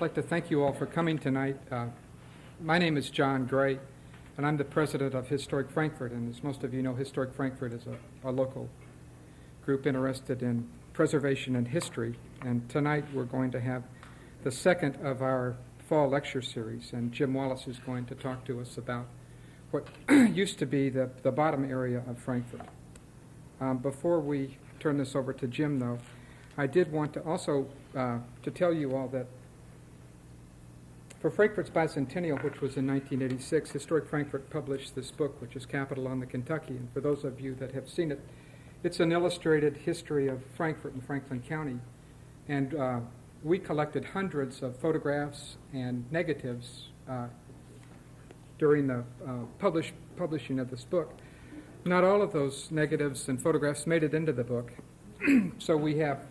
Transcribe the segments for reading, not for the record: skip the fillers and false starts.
I'd like to thank you all for coming tonight. My name is John Gray, and I'm the president of Historic Frankfort. And as most of you know, Historic Frankfort is a local group interested in preservation and history. And tonight we're going to have the second of our fall lecture series, and Jim Wallace is going to talk to us about what used to be the bottom area of Frankfort. Before we turn this over to Jim, though, I did want to also to tell you all that for Frankfort's bicentennial, which was in 1986, Historic Frankfort published this book, which is Capital on the Kentucky. And for those of you that have seen it, it's an illustrated history of Frankfort and Franklin County. And we collected hundreds of photographs and negatives during the publishing of this book. Not all of those negatives and photographs made it into the book, so we have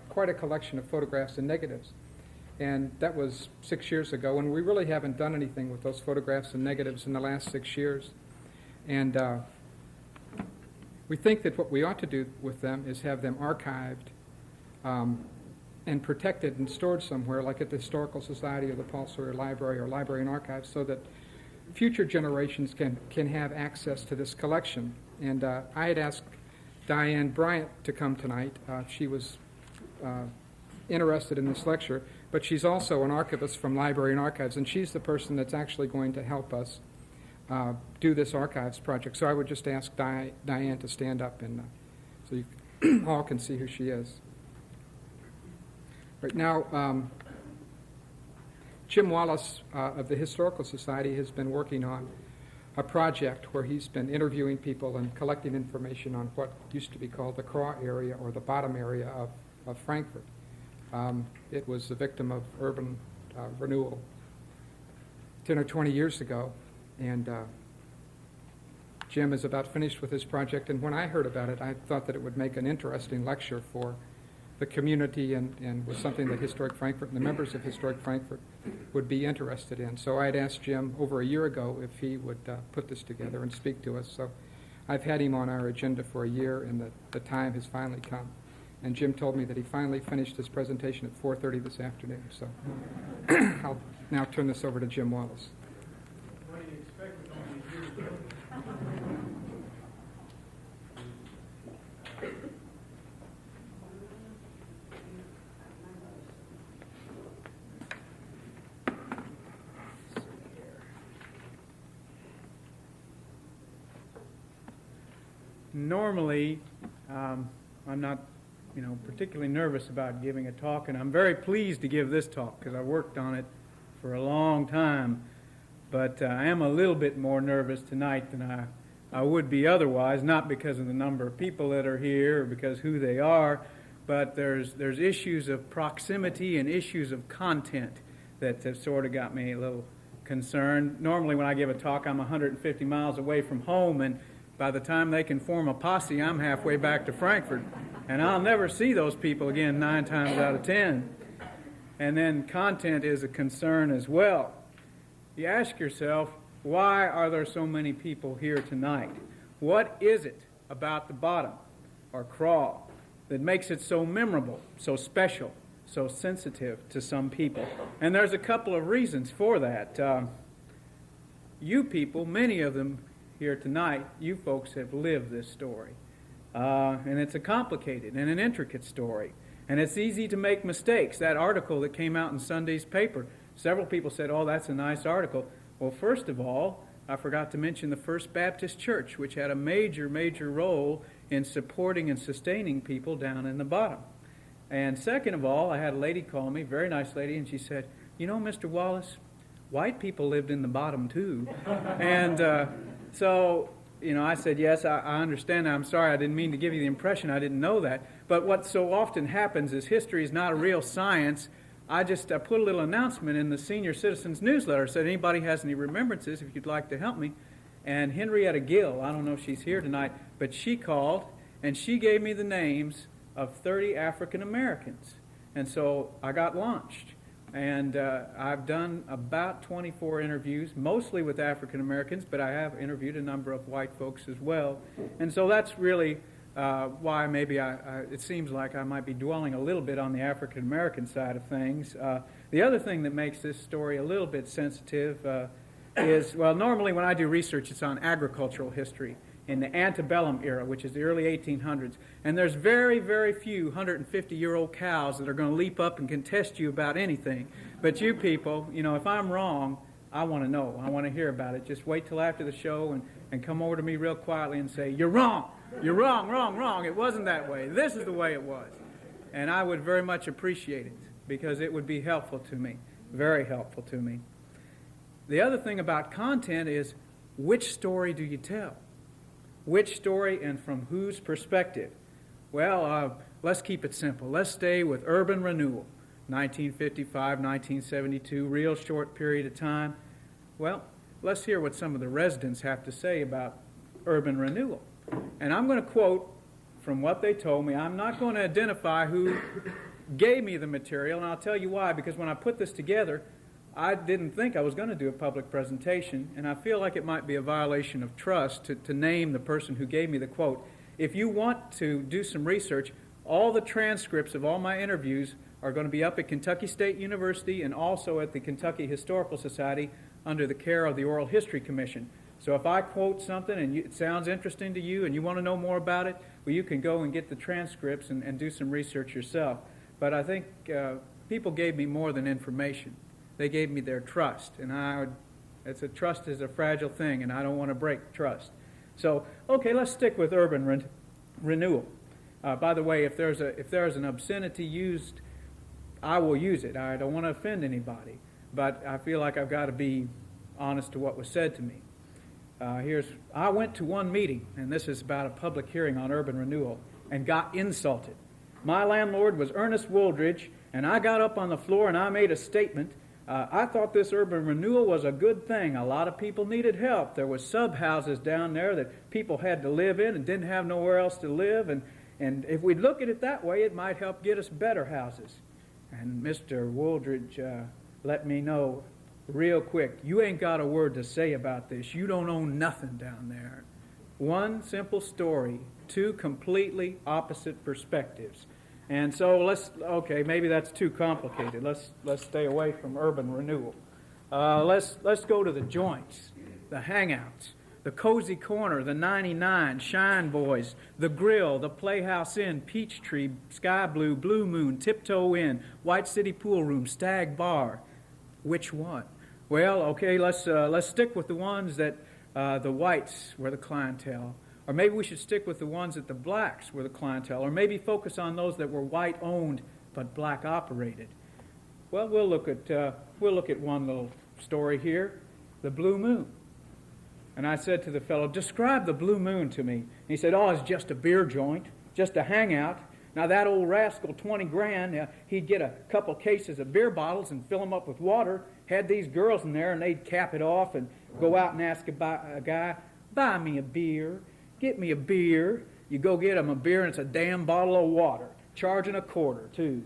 quite a collection of photographs and negatives. And that was 6 years ago, and we really haven't done anything with those photographs and negatives in the last 6 years. And we think that what we ought to do with them is have them archived and protected and stored somewhere, like at the Historical Society or the Paul Sawyer Library or Library and Archives, so that future generations can have access to this collection. And I had asked Diane Bryant to come tonight. She was interested in this lecture, but she's also an archivist from Library and Archives, and she's the person that's actually going to help us do this archives project. So I would just ask Diane to stand up, and so you all can see who she is. Right now, Jim Wallace of the Historical Society has been working on a project where he's been interviewing people and collecting information on what used to be called the Craw area, or the bottom area of Frankfort. It was the victim of urban renewal 10 or 20 years ago, and Jim is about finished with his project, and when I heard about it, I thought that it would make an interesting lecture for the community and was something that Historic Frankfort and the members of Historic Frankfort would be interested in. So I had asked Jim over a year ago if he would put this together and speak to us. So I've had him on our agenda for a year, and the time has finally come. And Jim told me that he finally finished his presentation at 4:30 this afternoon. So I'll now turn this over to Jim Wallace. What do you expect when you hear Normally, I'm not particularly nervous about giving a talk, and I'm very pleased to give this talk because I worked on it for a long time. But I am a little bit more nervous tonight than I would be otherwise, not because of the number of people that are here or because who they are, but there's issues of proximity and issues of content that have sort of got me a little concerned. Normally when I give a talk, I'm 150 miles away from home, and by the time they can form a posse, I'm halfway back to Frankfort. And I'll never see those people again 9 times out of 10. And then content is a concern as well. You ask yourself, why are there so many people here tonight? What is it about the bottom, or Craw, that makes it so memorable, so special, so sensitive to some people? And there's a couple of reasons for that. You people, many of them here tonight, you folks have lived this story. And it's a complicated and an intricate story. And it's easy to make mistakes. That article that came out in Sunday's paper, several people said, oh, that's a nice article. Well, first of all, I forgot to mention the First Baptist Church, which had a major, major role in supporting and sustaining people down in the bottom. And second of all, I had a lady call me, very nice lady, and she said, you know, Mr. Wallace, white people lived in the bottom too. And so, I said, yes, I understand. I'm sorry, I didn't mean to give you the impression. I didn't know that. But what so often happens is history is not a real science. I put a little announcement in the Senior Citizens newsletter, said anybody has any remembrances, if you'd like to help me. And Henrietta Gill, I don't know if she's here tonight, but she called, and she gave me the names of 30 African Americans. And so I got launched. And I've done about 24 interviews, mostly with African Americans, but I have interviewed a number of white folks as well. And so that's really why maybe it seems like I might be dwelling a little bit on the African American side of things. The other thing that makes this story a little bit sensitive is, well, normally when I do research, it's on agricultural history in the antebellum era, which is the early 1800s. And there's very, very few 150-year-old cows that are going to leap up and contest you about anything. But you people, if I'm wrong, I want to know. I want to hear about it. Just wait till after the show and come over to me real quietly and say, "You're wrong. You're wrong, wrong, wrong. It wasn't that way. This is the way it was." And I would very much appreciate it because it would be helpful to me, very helpful to me. The other thing about content is, which story do you tell? Which story and from whose perspective? Well, let's keep it simple. Let's stay with urban renewal. 1955, 1972, real short period of time. Well, let's hear what some of the residents have to say about urban renewal. And I'm going to quote from what they told me. I'm not going to identify who gave me the material, and I'll tell you why, because when I put this together, I didn't think I was going to do a public presentation, and I feel like it might be a violation of trust to name the person who gave me the quote. If you want to do some research, all the transcripts of all my interviews are going to be up at Kentucky State University and also at the Kentucky Historical Society under the care of the Oral History Commission. So if I quote something and it sounds interesting to you and you want to know more about it, well, you can go and get the transcripts and do some research yourself. But I think people gave me more than information. They gave me their trust, and trust is a fragile thing, and I don't want to break trust. So, okay, let's stick with urban renewal. By the way, if there's an obscenity used, I will use it. I don't want to offend anybody, but I feel like I've got to be honest to what was said to me. I went to one meeting, and this is about a public hearing on urban renewal, and got insulted. My landlord was Ernest Wooldridge, and I got up on the floor and I made a statement. I thought this urban renewal was a good thing. A lot of people needed help. There was sub-houses down there that people had to live in and didn't have nowhere else to live. And if we look at it that way, it might help get us better houses. And Mr. Wooldridge let me know real quick, you ain't got a word to say about this. You don't own nothing down there. One simple story, two completely opposite perspectives. And so maybe that's too complicated. Let's stay away from urban renewal. Let's go to the joints, the hangouts, the Cozy Corner, the 99, Shine Boys, the Grill, the Playhouse Inn, Peachtree, Sky Blue, Blue Moon, Tiptoe Inn, White City Pool Room, Stag Bar. Which one? Well, okay, let's stick with the ones that the whites were the clientele. Or maybe we should stick with the ones that the blacks were the clientele. Or maybe focus on those that were white-owned but black-operated. Well, we'll look at one little story here, the Blue Moon. And I said to the fellow, "Describe the Blue Moon to me." And he said, "Oh, it's just a beer joint, just a hangout." Now that old rascal, 20 grand, he'd get a couple cases of beer bottles and fill them up with water, had these girls in there, and they'd cap it off and go out and ask a guy, "Buy me a beer. Get me a beer." You go get them a beer, and it's a damn bottle of water, charging a quarter, too.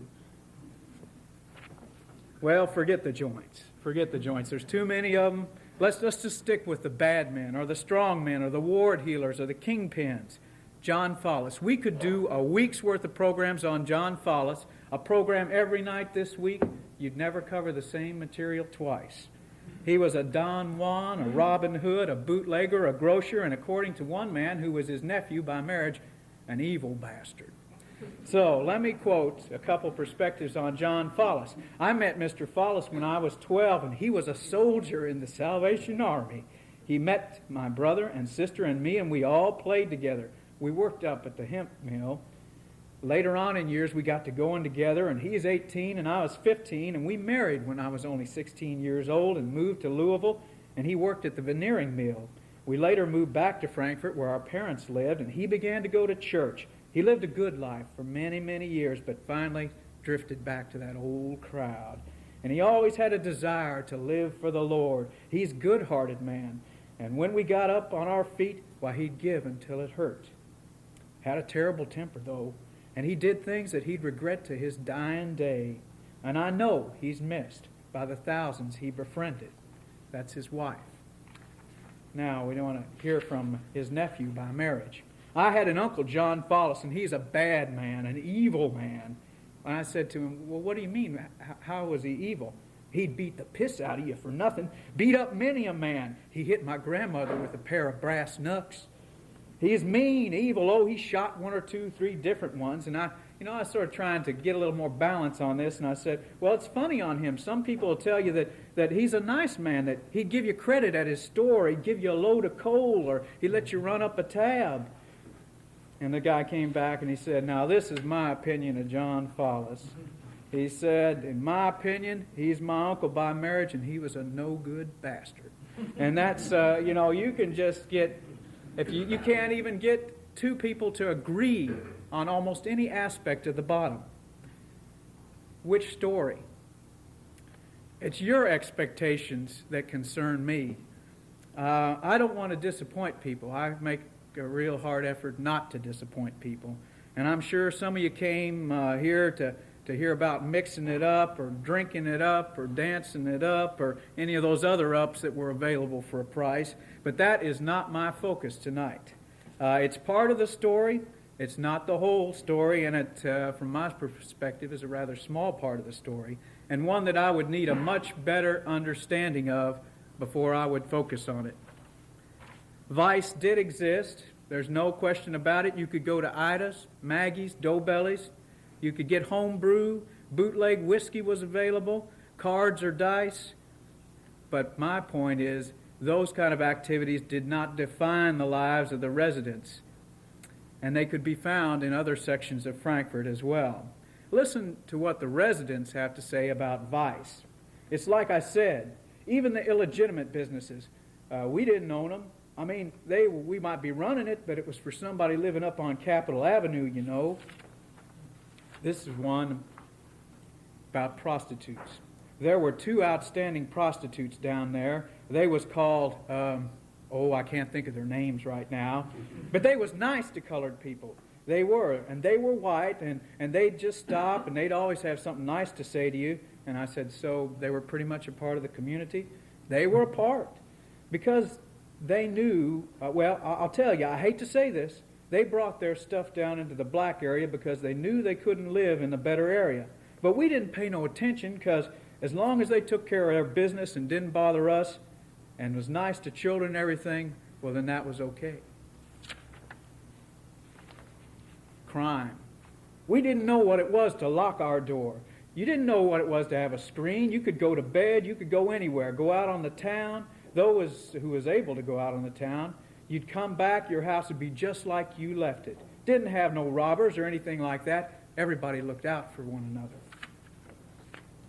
Well, forget the joints. Forget the joints. There's too many of them. Let's just stick with the bad men, or the strong men, or the ward healers, or the kingpins. John Follis. We could do a week's worth of programs on John Follis, a program every night this week. You'd never cover the same material twice. He was a Don Juan, a Robin Hood, a bootlegger, a grocer, and according to one man who was his nephew by marriage, an evil bastard. So let me quote a couple perspectives on John Follis. I met Mr. Follis when I was 12, and he was a soldier in the Salvation Army. He met my brother and sister and me, and we all played together. We worked up at the hemp mill. Later on in years, we got to going together, and he's 18 and I was 15, and we married when I was only 16 years old and moved to Louisville, and he worked at the veneering mill. We later moved back to Frankfort where our parents lived, and he began to go to church. He lived a good life for many, many years, but finally drifted back to that old crowd. And he always had a desire to live for the Lord. He's a good-hearted man. And when we got up on our feet, why, he'd give until it hurt. Had a terrible temper, though. And he did things that he'd regret to his dying day. And I know he's missed by the thousands he befriended. That's his wife. Now, we want to hear from his nephew by marriage. I had an uncle, John Wallace, and he's a bad man, an evil man. And I said to him, well, what do you mean? How was he evil? He'd beat the piss out of you for nothing. Beat up many a man. He hit my grandmother with a pair of brass knucks. He's mean, evil. Oh, he shot 1 or 2, 3 different ones. And I was sort of trying to get a little more balance on this. And I said, well, it's funny on him. Some people will tell you that he's a nice man, that he'd give you credit at his store. He'd give you a load of coal, or he'd let you run up a tab. And the guy came back and he said, now this is my opinion of John Wallace. He said, in my opinion, he's my uncle by marriage, and he was a no-good bastard. And that's, you can just get, if you can't even get 2 people to agree on almost any aspect of the bottom. Which story? It's your expectations that concern me. I don't want to disappoint people. I make a real hard effort not to disappoint people. And I'm sure some of you came here to hear about mixing it up, or drinking it up, or dancing it up, or any of those other ups that were available for a price. But that is not my focus tonight. It's part of the story. It's not the whole story, and it, from my perspective, is a rather small part of the story, and one that I would need a much better understanding of before I would focus on it. Vice did exist. There's no question about it. You could go to Ida's, Maggie's, Doughbelly's. You could get home brew. Bootleg whiskey was available. Cards or dice. But my point is, those kind of activities did not define the lives of the residents. And they could be found in other sections of Frankfort as well. Listen to what the residents have to say about vice. It's like I said, even the illegitimate businesses, we didn't own them. I mean, we might be running it, but it was for somebody living up on Capitol Avenue, you know. This is one about prostitutes. There were 2 outstanding prostitutes down there. They was called, I can't think of their names right now, but they was nice to colored people. They were, and they were white, and they'd just stop, and they'd always have something nice to say to you. And I said, so they were pretty much a part of the community? They were a part, because they knew, I'll tell you, I hate to say this, they brought their stuff down into the black area because they knew they couldn't live in the better area. But we didn't pay no attention, because as long as they took care of their business and didn't bother us and was nice to children and everything, well, then that was okay. Crime. We didn't know what it was to lock our door. You didn't know what it was to have a screen. You could go to bed. You could go anywhere. Go out on the town. Those who was able to go out on the town, you'd come back, your house would be just like you left it. Didn't have no robbers or anything like that. Everybody looked out for one another.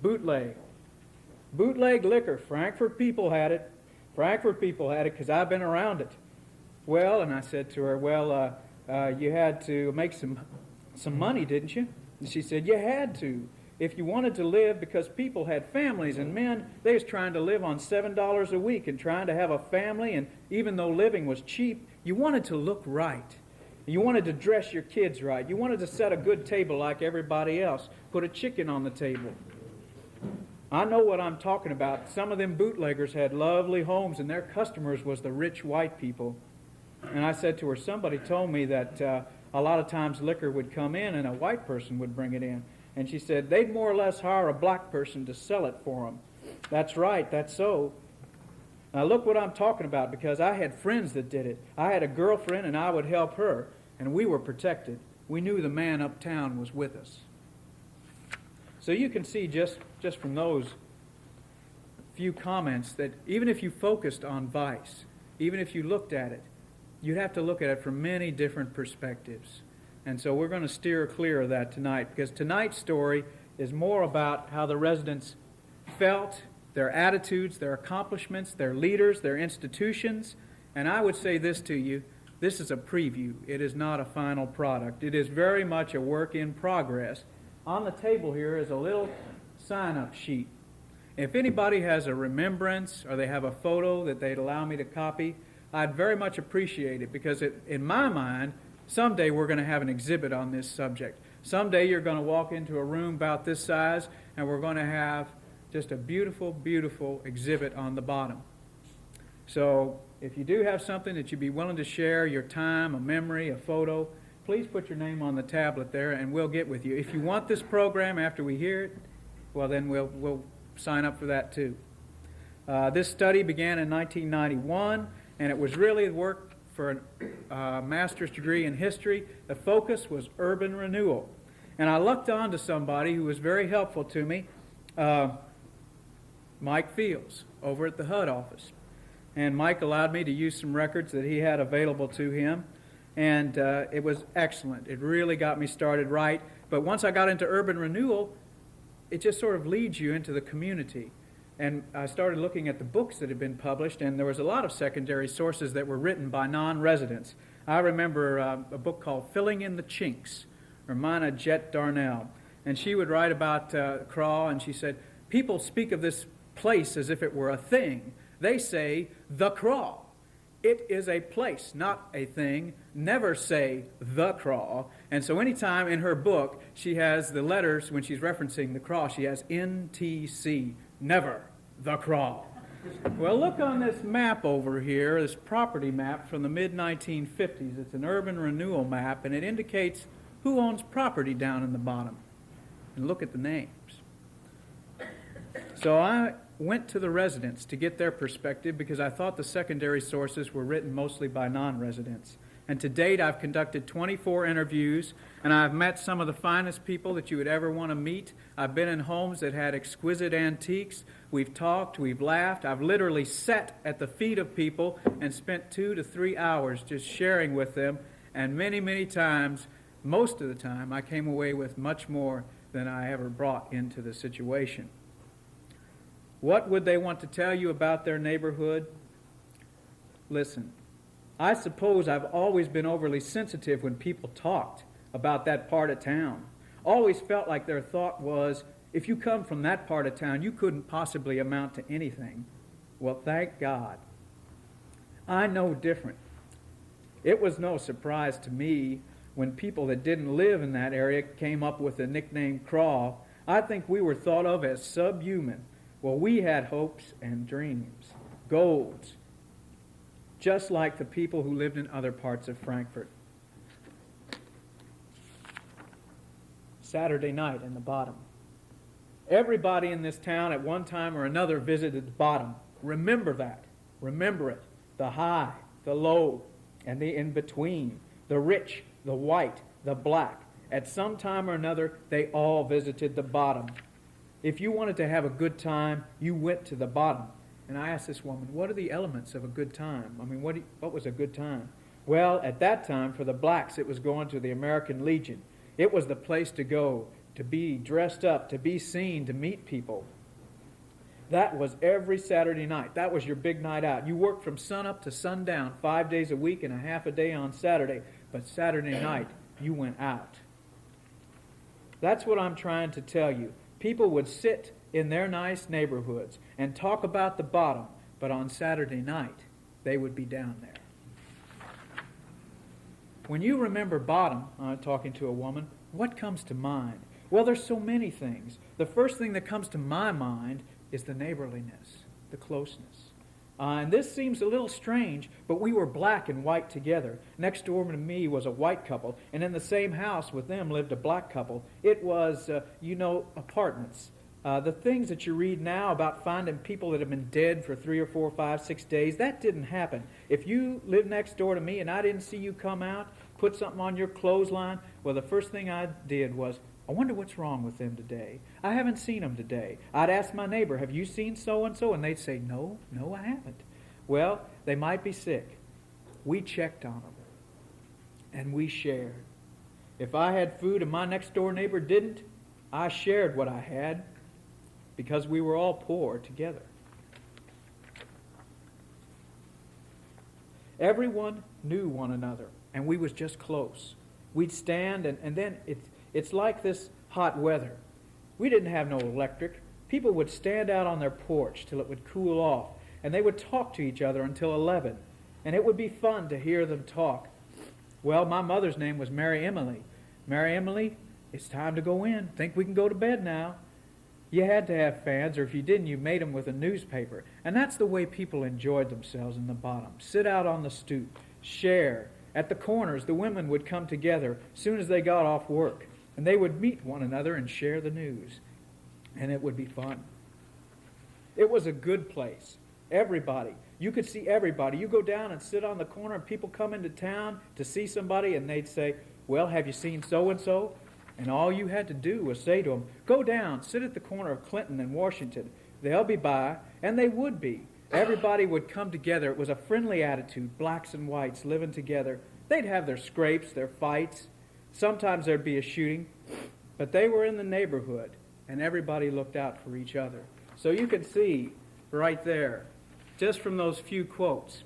Bootleg. Bootleg liquor. Frankfort people had it. Frankfort people had it because I've been around it. Well, and I said to her, you had to make some money, didn't you? And she said, you had to. If you wanted to live, because people had families, and men, they was trying to live on $7 a week and trying to have a family, and even though living was cheap, you wanted to look right. You wanted to dress your kids right. You wanted to set a good table like everybody else. Put a chicken on the table. I know what I'm talking about. Some of them bootleggers had lovely homes, and their customers was the rich white people. And I said to her, somebody told me that a lot of times liquor would come in and a white person would bring it in. And she said they'd more or less hire a black person to sell it for them. That's right, that's so. Now look what I'm talking about, because I had friends that did it. I had a girlfriend and I would help her, and we were protected. We knew the man uptown was with us. So you can see just from those few comments that even if you focused on vice, even if you looked at it, you'd have to look at it from many different perspectives. And so we're going to steer clear of that tonight, because tonight's story is more about how the residents felt, their attitudes, their accomplishments, their leaders, their institutions. And I would say this to you, this is a preview. It is not a final product. It is very much a work in progress. On the table here is a little sign-up sheet. If anybody has a remembrance or they have a photo that they'd allow me to copy, I'd very much appreciate it, because in my mind, someday we're going to have an exhibit on this subject. Someday you're going to walk into a room about this size, and we're going to have just a beautiful, beautiful exhibit on the bottom. So if you do have something that you'd be willing to share, your time, a memory, a photo, please put your name on the tablet there and we'll get with you. If you want this program after we hear it, well then we'll sign up for that too. This study began in 1991 and it was really work for a master's degree in history. The focus was urban renewal. And I looked on to somebody who was very helpful to me, Mike Fields, over at the HUD office. And Mike allowed me to use some records that he had available to him. And it was excellent. It really got me started right. But once I got into urban renewal, it just sort of leads you into the community. And I started looking at the books that had been published, and there was a lot of secondary sources that were written by non-residents. I remember a book called Filling in the Chinks, Romana Jett Darnell. And she would write about Craw, and she said, people speak of this place as if it were a thing. They say, the Craw. It is a place, not a thing. Never say the Craw. And so anytime in her book she has the letters, when she's referencing the Craw, she has NTC, never the Craw. Well, look on this map over here, this property map from the mid-1950s. It's an urban renewal map, and it indicates who owns property down in the bottom. And look at the names. So I went to the residents to get their perspective because I thought the secondary sources were written mostly by non-residents. And to date, I've conducted 24 interviews, and I've met some of the finest people that you would ever want to meet. I've been in homes that had exquisite antiques. We've talked, we've laughed. I've literally sat at the feet of people and spent 2 to 3 hours just sharing with them. And many, many times, most of the time, I came away with much more than I ever brought into the situation. What would they want to tell you about their neighborhood? Listen, I suppose I've always been overly sensitive when people talked about that part of town. Always felt like their thought was, if you come from that part of town, you couldn't possibly amount to anything. Well, thank God. I know different. It was no surprise to me when people that didn't live in that area came up with the nickname Craw. I think we were thought of as subhuman. Well, we had hopes and dreams, goals, just like the people who lived in other parts of Frankfort. Saturday night in the bottom. Everybody in this town at one time or another visited the bottom. Remember that. Remember it. The high, the low, and the in-between. The rich, the white, the black. At some time or another, they all visited the bottom. If you wanted to have a good time, you went to the bottom. And I asked this woman, what are the elements of a good time? I mean, what was a good time? Well, at that time, for the blacks, it was going to the American Legion. It was the place to go, to be dressed up, to be seen, to meet people. That was every Saturday night. That was your big night out. You worked from sunup to sundown, 5 days a week and a half a day on Saturday. But Saturday night, you went out. That's what I'm trying to tell you. People would sit in their nice neighborhoods and talk about the bottom, but on Saturday night, they would be down there. When you remember bottom, talking to a woman, what comes to mind? Well, there's so many things. The first thing that comes to my mind is the neighborliness, the closeness. And this seems a little strange, but we were black and white together. Next door to me was a white couple, and in the same house with them lived a black couple. It was, apartments. The things that you read now about finding people that have been dead for 3 or 4, 5, 6 days, that didn't happen. If you lived next door to me and I didn't see you come out, put something on your clothesline, well, the first thing I did was, I wonder what's wrong with them today. I haven't seen them today. I'd ask my neighbor, have you seen so-and-so? And they'd say, no, I haven't. Well, they might be sick. We checked on them, and we shared. If I had food and my next-door neighbor didn't, I shared what I had because we were all poor together. Everyone knew one another, and we was just close. We'd stand, and then it's like this hot weather. We didn't have no electric. People would stand out on their porch till it would cool off, and they would talk to each other until 11, and it would be fun to hear them talk. Well, my mother's name was Mary Emily. Mary Emily, it's time to go in. Think we can go to bed now. you had to have fans, or if you didn't, you made them with a newspaper. And that's the way people enjoyed themselves in the bottom. Sit out on the stoop, share. At the corners, the women would come together as soon as they got off work, and they would meet one another and share the news. And it would be fun. It was a good place. Everybody. You could see everybody. You go down and sit on the corner, and people come into town to see somebody, and they'd say, well, have you seen so-and-so? And all you had to do was say to them, go down, sit at the corner of Clinton and Washington. They'll be by, and they would be. Everybody would come together. It was a friendly attitude, blacks and whites living together. They'd have their scrapes, their fights. Sometimes there'd be a shooting. But they were in the neighborhood, and everybody looked out for each other. So you can see right there, just from those few quotes,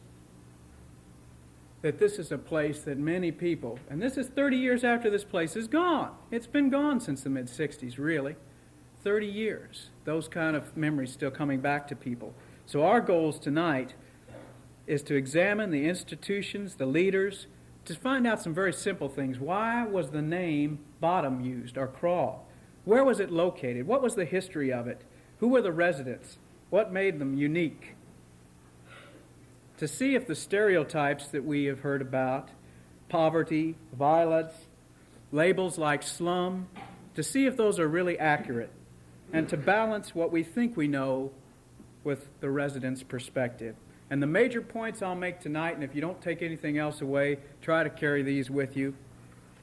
that this is a place that many people, and this is 30 years after this place is gone. It's been gone since the mid-60s, really. 30 years. Those kind of memories still coming back to people. So our goals tonight is to examine the institutions, the leaders, to find out some very simple things. Why was the name Bottom used, or Craw? Where was it located? What was the history of it? Who were the residents? What made them unique? To see if the stereotypes that we have heard about, poverty, violence, labels like slum, to see if those are really accurate, and to balance what we think we know with the residents' perspective. And the major points I'll make tonight, and if you don't take anything else away, try to carry these with you.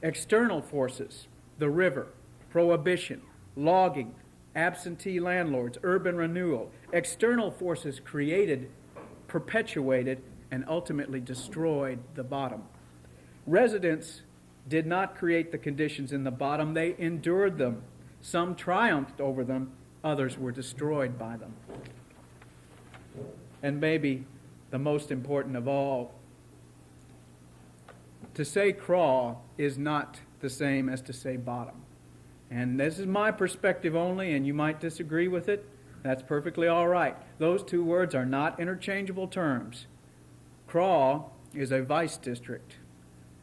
External forces, the river, prohibition, logging, absentee landlords, urban renewal. External forces created, perpetuated, and ultimately destroyed the bottom. Residents did not create the conditions in the bottom. They endured them. Some triumphed over them. Others were destroyed by them. And maybe the most important of all, to say Craw is not the same as to say bottom. And this is my perspective only, and you might disagree with it. That's perfectly all right. Those two words are not interchangeable terms. Craw is a vice district.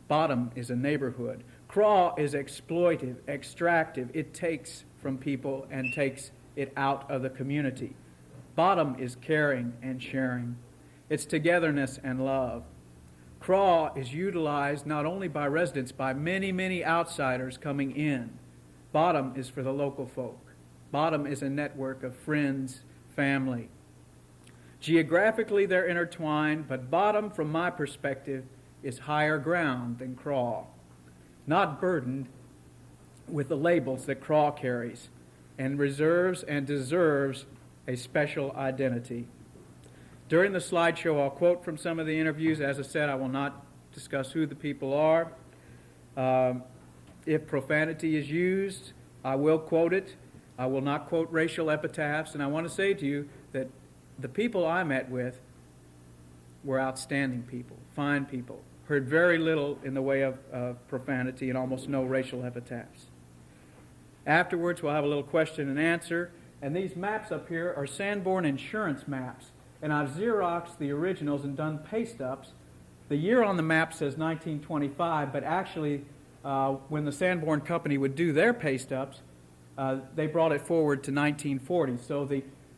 Bottom is a neighborhood. Craw is exploitive, extractive. It takes from people and takes it out of the community. Bottom is caring and sharing. It's togetherness and love. Craw is utilized not only by residents, by many, many outsiders coming in. Bottom is for the local folk. Bottom is a network of friends, family. Geographically, they're intertwined, but bottom, from my perspective, is higher ground than Craw, not burdened with the labels that Craw carries, and reserves and deserves a special identity. During the slideshow, I'll quote from some of the interviews. As I said, I will not discuss who the people are. If profanity is used, I will quote it. I will not quote racial epitaphs, and I want to say to you that the people I met with were outstanding people, fine people. Heard very little in the way of profanity and almost no racial epitaphs. Afterwards, we'll have a little question and answer, and these maps up here are Sanborn insurance maps, and I've Xeroxed the originals and done paste-ups. The year on the map says 1925, but actually when the Sanborn Company would do their paste-ups, they brought it forward to 1940. So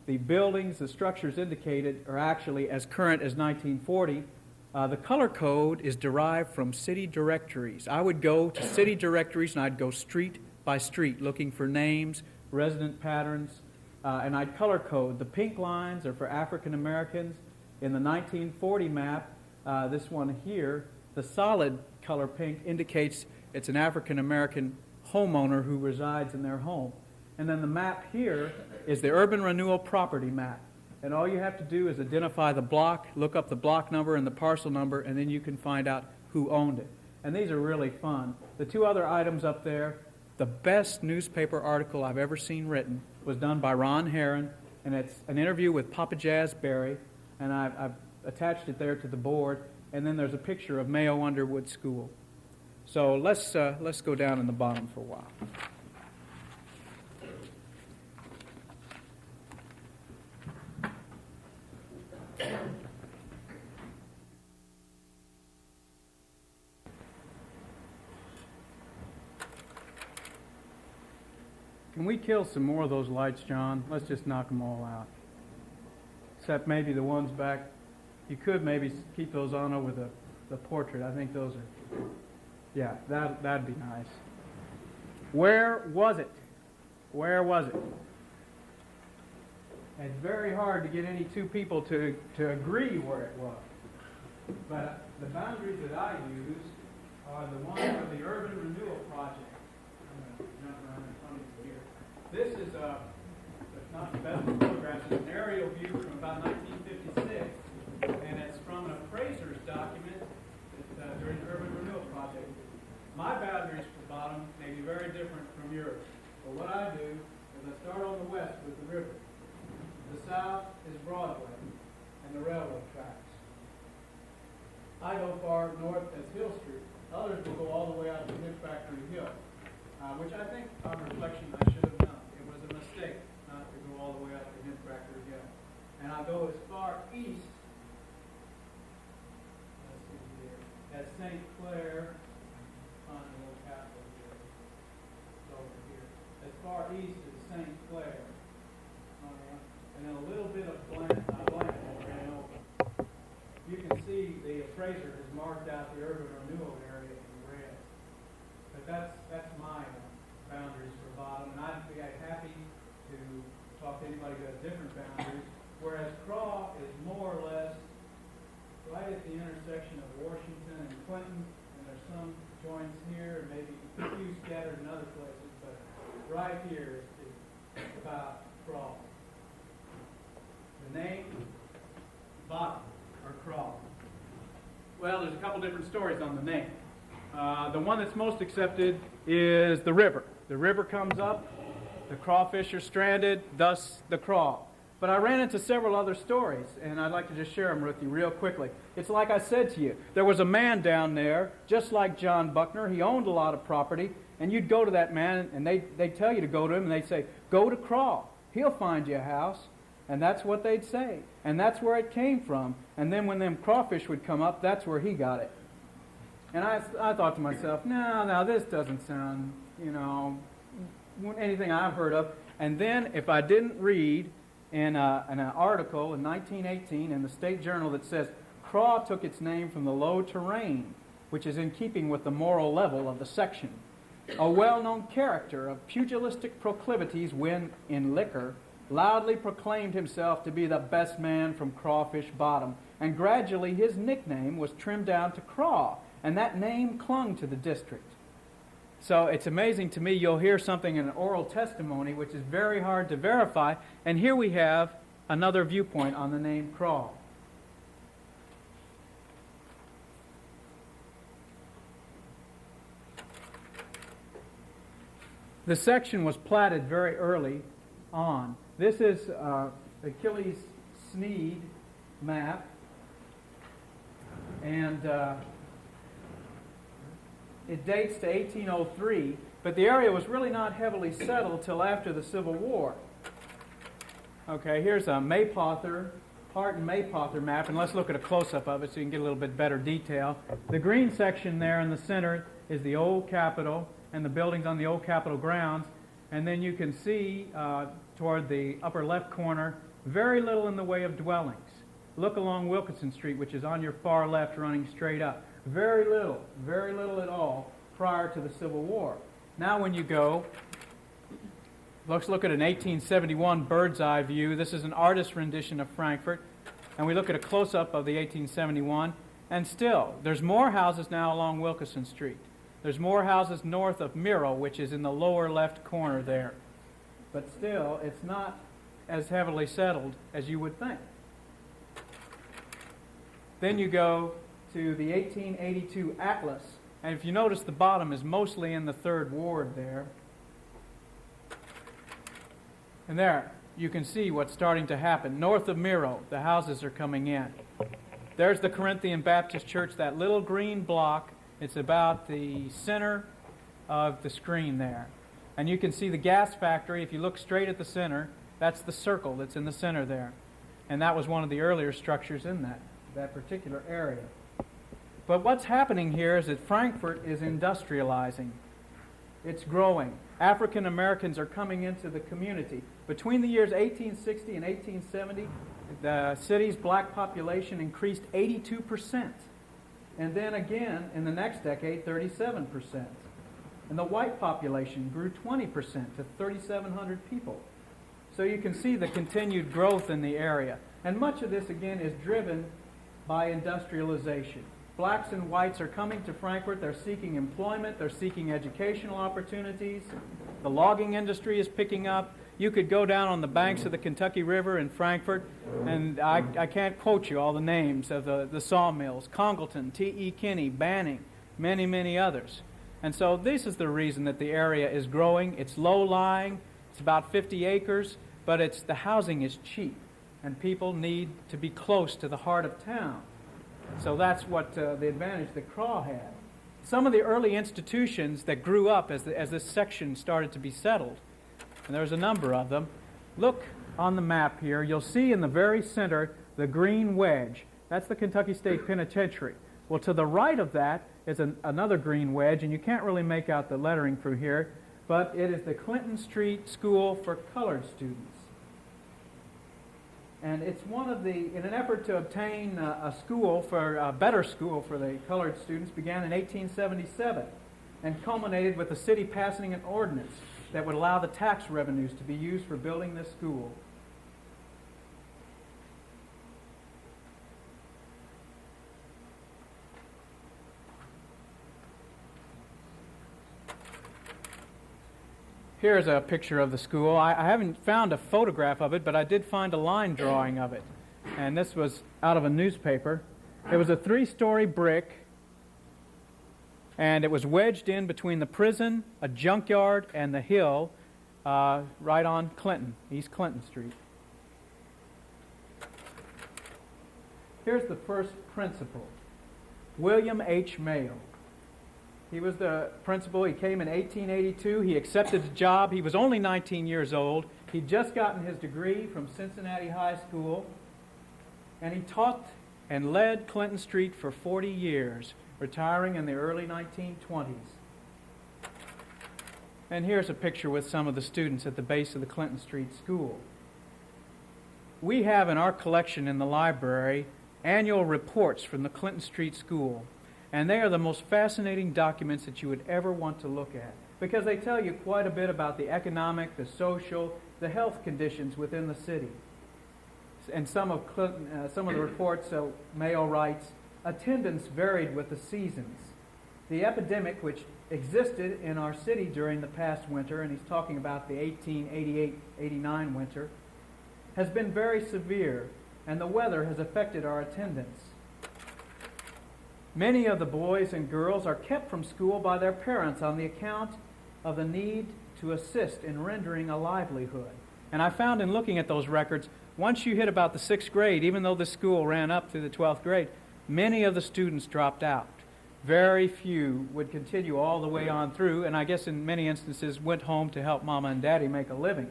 the buildings, the structures indicated are actually as current as 1940. The color code is derived from city directories. I would go to city directories and I'd go street by street looking for names, resident patterns, and I'd color code. The pink lines are for African Americans. In the 1940 map, this one here, the solid color pink indicates it's an African American homeowner who resides in their home. And then the map here is the urban renewal property map. And all you have to do is identify the block, look up the block number and the parcel number, and then you can find out who owned it. And these are really fun. The two other items up there, the best newspaper article I've ever seen written was done by Ron Herron, and it's an interview with Papa Jazz Berry, and I've attached it there to the board, and then there's a picture of Mayo Underwood School. So let's go down in the bottom for a while. Can we kill some more of those lights, John? Let's just knock them all out. Except maybe the ones back. You could maybe keep those on over the portrait. I think those are, yeah, that'd be nice. Where was it? Where was it? It's very hard to get any two people to agree where it was. But the boundaries that I use are the ones of the Urban Renewal Project. I'm going to jump around in front of you here. This is not the best of photographs. It's an aerial view from about 1956, and it's from an appraiser's document during the Urban Renewal Project. My boundaries for the bottom may be very different from yours. But what I do is I start on the west with the river. The south is Broadway and the railroad tracks. I go far north as Hill Street. Others will go all the way out to Mid Factory Hill, which I think, on reflection, I should have done. It was a mistake not to go all the way out to Mid Factory Hill. And I go as far east, let's see here, as St. Clair, on the little capital here, it's over here, as far east as St. Clair, and then a little bit of blank ran over. You can see the appraiser has marked out the urban renewal area in red. But that's my boundaries for bottom, and I'd be happy to talk to anybody who has different boundaries, whereas Craw is more or less right at the intersection of Washington and Clinton, and there's some joints here, and maybe a few scattered in other places, but right here is about Craw. The name, bottom, or Craw. Well, there's a couple different stories on the name. The one that's most accepted is the river. The river comes up, the crawfish are stranded, thus the Craw. But I ran into several other stories, and I'd like to just share them with you real quickly. It's like I said to you, there was a man down there, just like John Buckner. He owned a lot of property, and you'd go to that man, and they'd tell you to go to him, and they'd say, go to Craw. He'll find you a house. And that's what they'd say. And that's where it came from. And then when them crawfish would come up, that's where he got it. And I thought to myself, no, this doesn't sound, anything I've heard of. And then if I didn't read in an article in 1918 in the State Journal that says, Craw took its name from the low terrain, which is in keeping with the moral level of the section. A well-known character of pugilistic proclivities when in liquor, loudly proclaimed himself to be the best man from Crawfish Bottom, and gradually his nickname was trimmed down to Craw, and that name clung to the district. So it's amazing to me, you'll hear something in an oral testimony which is very hard to verify, and here we have another viewpoint on the name Craw. The section was platted very early on. This is Achilles Sneed map, and it dates to 1803, but the area was really not heavily settled till after the Civil War. Okay, here's a Maypother, Hart Maypother map, and let's look at a close-up of it so you can get a little bit better detail. The green section there in the center is the old Capitol and the buildings on the old Capitol grounds, and then you can see toward the upper left corner, very little in the way of dwellings. Look along Wilkinson Street, which is on your far left running straight up. Very little at all prior to the Civil War. Now when you go, let's look at an 1871 bird's eye view. This is an artist's rendition of Frankfort. And we look at a close-up of the 1871. And still, there's more houses now along Wilkinson Street. There's more houses north of Miro, which is in the lower left corner there. But still, it's not as heavily settled as you would think. Then you go to the 1882 Atlas, and if you notice, the bottom is mostly in the 3rd Ward there. And there, you can see what's starting to happen. North of Miro, the houses are coming in. There's the Corinthian Baptist Church, that little green block. It's about the center of the screen there. And you can see the gas factory. If you look straight at the center, that's the circle that's in the center there. And that was one of the earlier structures in that particular area. But what's happening here is that Frankfort is industrializing. It's growing. African Americans are coming into the community. Between the years 1860 and 1870, the city's black population increased 82%. And then again, in the next decade, 37%. And the white population grew 20% to 3,700 people. So you can see the continued growth in the area. And much of this, again, is driven by industrialization. Blacks and whites are coming to Frankfort. They're seeking employment. They're seeking educational opportunities. The logging industry is picking up. You could go down on the banks of the Kentucky River in Frankfort, and I can't quote you all the names of the sawmills: Congleton, T.E. Kinney, Banning, many, many others. And so this is the reason that the area is growing. It's low-lying. It's about 50 acres, but the housing is cheap, and people need to be close to the heart of town. So that's what the advantage that Craw had. Some of the early institutions that grew up as this section started to be settled, and there's a number of them. Look on the map here. You'll see in the very center the green wedge. That's the Kentucky State Penitentiary. Well, to the right of that is another green wedge, and you can't really make out the lettering from here, but it is the Clinton Street School for Colored Students. And it's in an effort to obtain a better school for the colored students, began in 1877 and culminated with the city passing an ordinance that would allow the tax revenues to be used for building this school. Here's a picture of the school. I haven't found a photograph of it, but I did find a line drawing of it. And this was out of a newspaper. It was a 3-story brick, and it was wedged in between the prison, a junkyard, and the hill right on Clinton, East Clinton Street. Here's the first principal, William H. Mayo. He was the principal. He came in 1882. He accepted the job. He was only 19 years old. He'd just gotten his degree from Cincinnati High School. And he taught and led Clinton Street for 40 years, retiring in the early 1920s. And here's a picture with some of the students at the base of the Clinton Street School. We have in our collection in the library annual reports from the Clinton Street School. And they are the most fascinating documents that you would ever want to look at, because they tell you quite a bit about the economic, the social, the health conditions within the city. And some of the reports, Mayo writes, attendance varied with the seasons. The epidemic which existed in our city during the past winter, and he's talking about the 1888-89 winter, has been very severe, and the weather has affected our attendance. Many of the boys and girls are kept from school by their parents on the account of the need to assist in rendering a livelihood. And I found in looking at those records, once you hit about the 6th grade, even though the school ran up through the 12th grade, many of the students dropped out. Very few would continue all the way on through, and I guess in many instances went home to help Mama and Daddy make a living.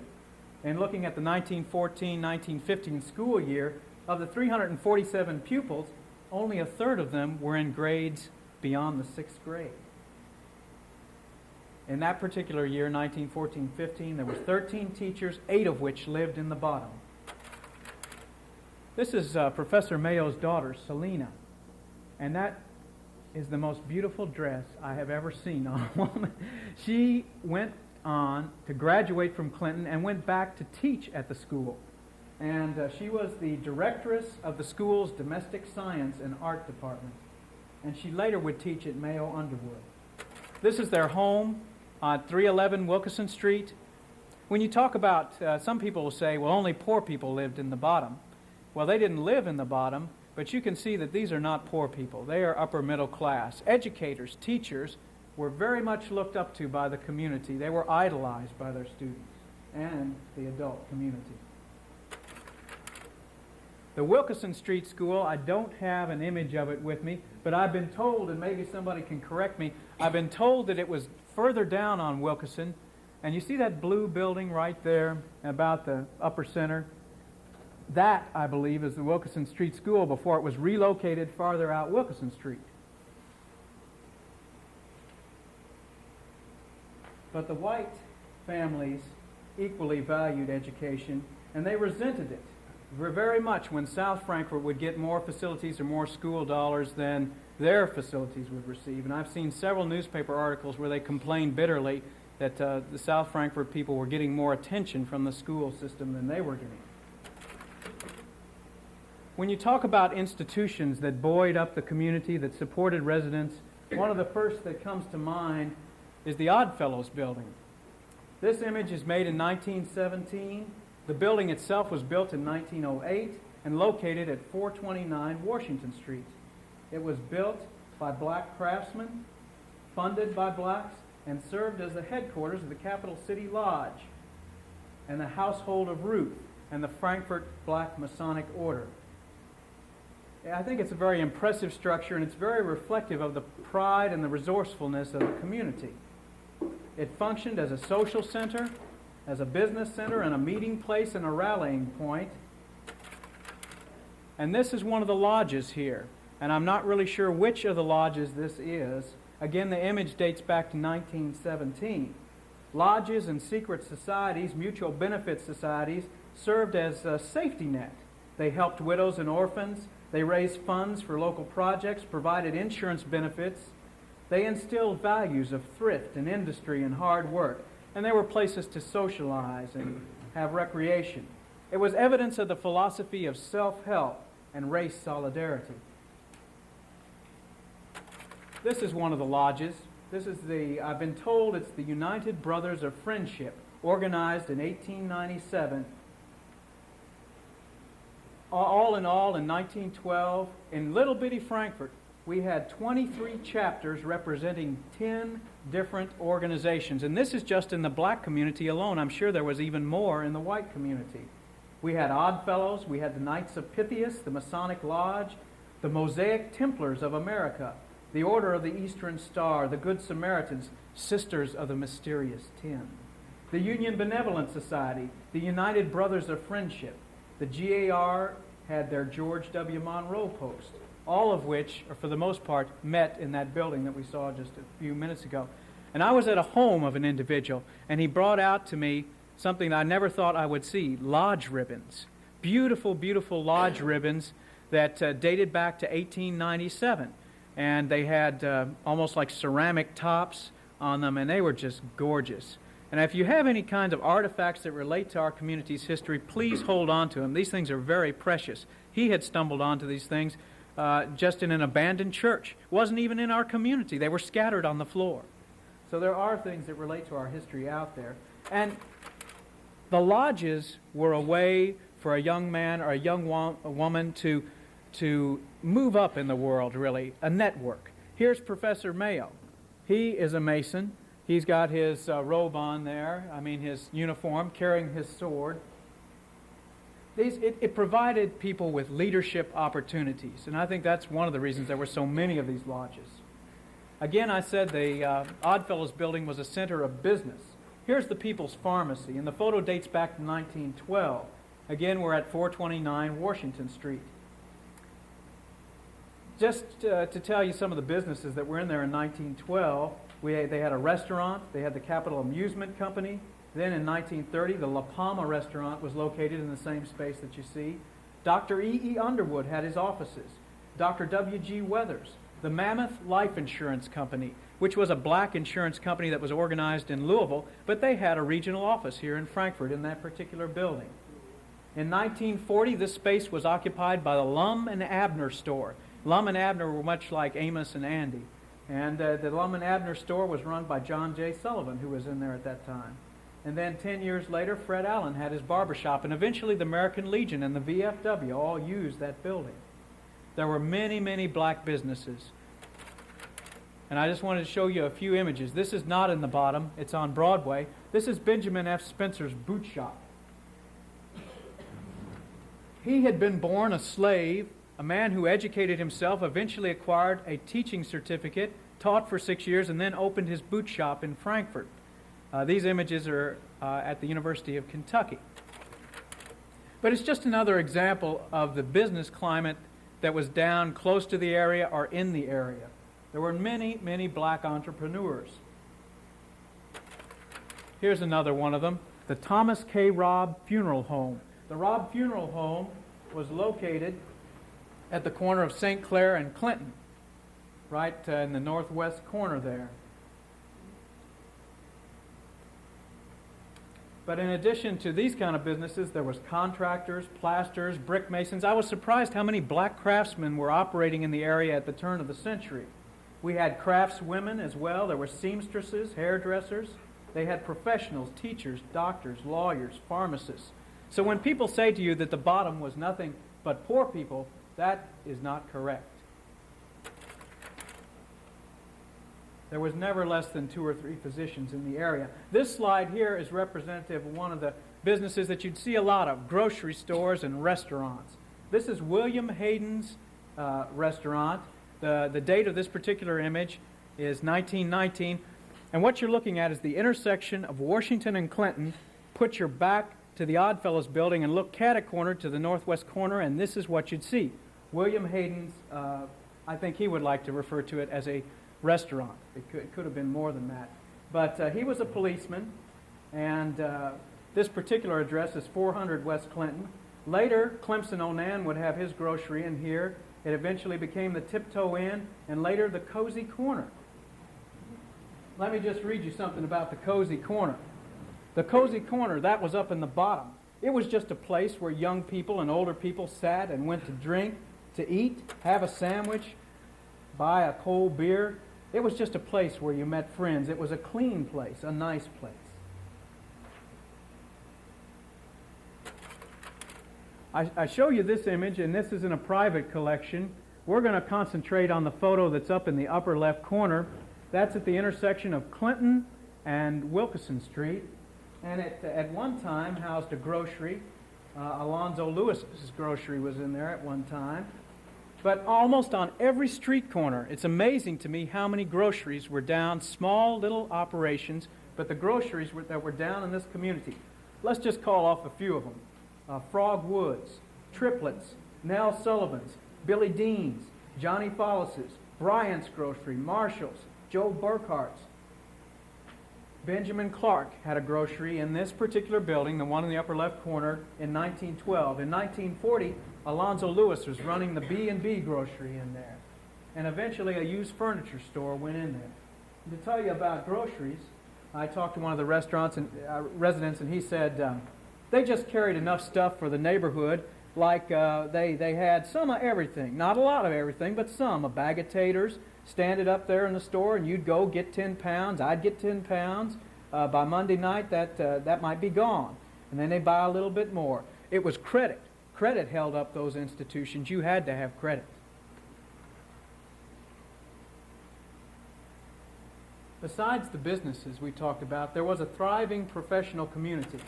And looking at the 1914-1915 school year, of the 347 pupils, only a third of them were in grades beyond the 6th grade. In that particular year, 1914-15, there were 13 teachers, 8 of which lived in the bottom. This is Professor Mayo's daughter, Selena, and that is the most beautiful dress I have ever seen on a woman. She went on to graduate from Clinton and went back to teach at the school. And she was the directress of the school's domestic science and art department. And she later would teach at Mayo Underwood. This is their home on 311 Wilkeson Street. When you talk about, some people will say, well, only poor people lived in the bottom. Well, they didn't live in the bottom, but you can see that these are not poor people. They are upper middle class. Educators, teachers were very much looked up to by the community. They were idolized by their students and the adult community. The Wilkeson Street School, I don't have an image of it with me, but I've been told, and maybe somebody can correct me, I've been told that it was further down on Wilkeson, and you see that blue building right there about the upper center? That, I believe, is the Wilkeson Street School before it was relocated farther out Wilkeson Street. But the white families equally valued education, and they resented it very much when South Frankfort would get more facilities or more school dollars than their facilities would receive. And I've seen several newspaper articles where they complained bitterly that the South Frankfort people were getting more attention from the school system than they were getting. When you talk about institutions that buoyed up the community, that supported residents, one of the first that comes to mind is the Oddfellows building. This image is made in 1917. The building itself was built in 1908 and located at 429 Washington Street. It was built by black craftsmen, funded by blacks, and served as the headquarters of the Capital City Lodge and the Household of Ruth and the Frankfort Black Masonic Order. I think it's a very impressive structure, and it's very reflective of the pride and the resourcefulness of the community. It functioned as a social center, as a business center, and a meeting place and a rallying point. And this is one of the lodges here, and I'm not really sure which of the lodges this is. Again, the image dates back to 1917. Lodges and secret societies, mutual benefit societies, served as a safety net. They helped widows and orphans. They raised funds for local projects, provided insurance benefits. They instilled values of thrift and industry and hard work. And they were places to socialize and have recreation. It was evidence of the philosophy of self-help and race solidarity. This is one of the lodges. I've been told it's the United Brothers of Friendship, organized in 1897. All in 1912, in little bitty Frankfort, we had 23 chapters representing 10 different organizations. And this is just in the black community alone. I'm sure there was even more in the white community. We had Oddfellows, we had the Knights of Pythias, the Masonic Lodge, the Mosaic Templars of America, the Order of the Eastern Star, the Good Samaritans, Sisters of the Mysterious Ten, the Union Benevolent Society, the United Brothers of Friendship, the GAR had their George W. Monroe post, all of which, or for the most part, met in that building that we saw just a few minutes ago. And I was at a home of an individual, and he brought out to me something that I never thought I would see, lodge ribbons. Beautiful, beautiful lodge ribbons that dated back to 1897. And they had almost like ceramic tops on them, and they were just gorgeous. And if you have any kind of artifacts that relate to our community's history, please hold on to them. These things are very precious. He had stumbled onto these things just in an abandoned church. It wasn't even in our community. They were scattered on the floor. So there are things that relate to our history out there. And the lodges were a way for a young man or a young woman to move up in the world, really, a network. Here's Professor Mayo. He is a Mason. He's got his robe on there, his uniform, carrying his sword. It provided people with leadership opportunities, and I think that's one of the reasons there were so many of these lodges. Again, I said the Oddfellows building was a center of business. Here's the People's Pharmacy, and the photo dates back to 1912. Again, we're at 429 Washington Street. Just to tell you some of the businesses that were in there in 1912, they had a restaurant, they had the Capital Amusement Company. Then in 1930, the La Palma restaurant was located in the same space that you see. Dr. E.E. Underwood had his offices. Dr. W.G. Weathers, the Mammoth Life Insurance Company, which was a black insurance company that was organized in Louisville, but they had a regional office here in Frankfort in that particular building. In 1940, this space was occupied by the Lum and Abner store. Lum and Abner were much like Amos and Andy. And the Lum and Abner store was run by John J. Sullivan, who was in there at that time. And then 10 years later, Fred Allen had his barbershop, and eventually the American Legion and the VFW all used that building. There were many, many black businesses. And I just wanted to show you a few images. This is not in the bottom. It's on Broadway. This is Benjamin F. Spencer's boot shop. He had been born a slave, a man who educated himself, eventually acquired a teaching certificate, taught for 6 years, and then opened his boot shop in Frankfort. These images are at the University of Kentucky. But it's just another example of the business climate that was down close to the area or in the area. There were many, many black entrepreneurs. Here's another one of them, the Thomas K. Robb Funeral Home. The Robb Funeral Home was located at the corner of St. Clair and Clinton, right in the northwest corner there. But in addition to these kind of businesses, there was contractors, plasters, brick masons. I was surprised how many black craftsmen were operating in the area at the turn of the century. We had craftswomen as well. There were seamstresses, hairdressers. They had professionals, teachers, doctors, lawyers, pharmacists. So when people say to you that the bottom was nothing but poor people, that is not correct. There was never less than 2 or 3 physicians in the area. This slide here is representative of one of the businesses that you'd see a lot of, grocery stores and restaurants. This is William Hayden's restaurant. The date of this particular image is 1919. And what you're looking at is the intersection of Washington and Clinton. Put your back to the Oddfellows building and look cat-a-corner to the northwest corner, and this is what you'd see. William Hayden's, I think he would like to refer to it as a restaurant. It could have been more than that. But he was a policeman, and this particular address is 400 West Clinton. Later, Clemson Onan would have his grocery in here. It eventually became the Tiptoe Inn, and later the Cozy Corner. Let me just read you something about the Cozy Corner. The Cozy Corner, that was up in the bottom. It was just a place where young people and older people sat and went to drink, to eat, have a sandwich, buy a cold beer. It was just a place where you met friends. It was a clean place, a nice place. I show you this image, and this is in a private collection. We're going to concentrate on the photo that's up in the upper left corner. That's at the intersection of Clinton and Wilkeson Street. And it, at one time, housed a grocery. Alonzo Lewis's grocery was in there at one time. But almost on every street corner, it's amazing to me how many groceries were down, small little operations, but the groceries that were down in this community. Let's just call off a few of them. Frog Woods, Triplets, Nell Sullivan's, Billy Dean's, Johnny Follis's, Bryant's Grocery, Marshall's, Joe Burkhart's. Benjamin Clark had a grocery in this particular building, the one in the upper left corner, in 1912. In 1940, Alonzo Lewis was running the B&B grocery in there. And eventually a used furniture store went in there. And to tell you about groceries, I talked to one of the restaurants and residents, and he said they just carried enough stuff for the neighborhood. Like they had some of everything. Not a lot of everything, but some. A bag of taters. Stand it up there in the store, and you'd go get 10 pounds. I'd get 10 pounds. By Monday night, that might be gone. And then they buy a little bit more. It was credit. Credit held up those institutions. You had to have credit. Besides the businesses we talked about, there was a thriving professional community.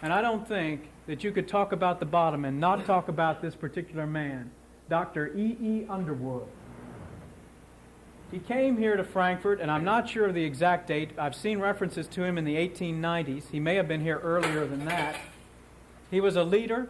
And I don't think that you could talk about the bottom and not talk about this particular man, Dr. E.E. Underwood. He came here to Frankfort, and I'm not sure of the exact date. I've seen references to him in the 1890s. He may have been here earlier than that. He was a leader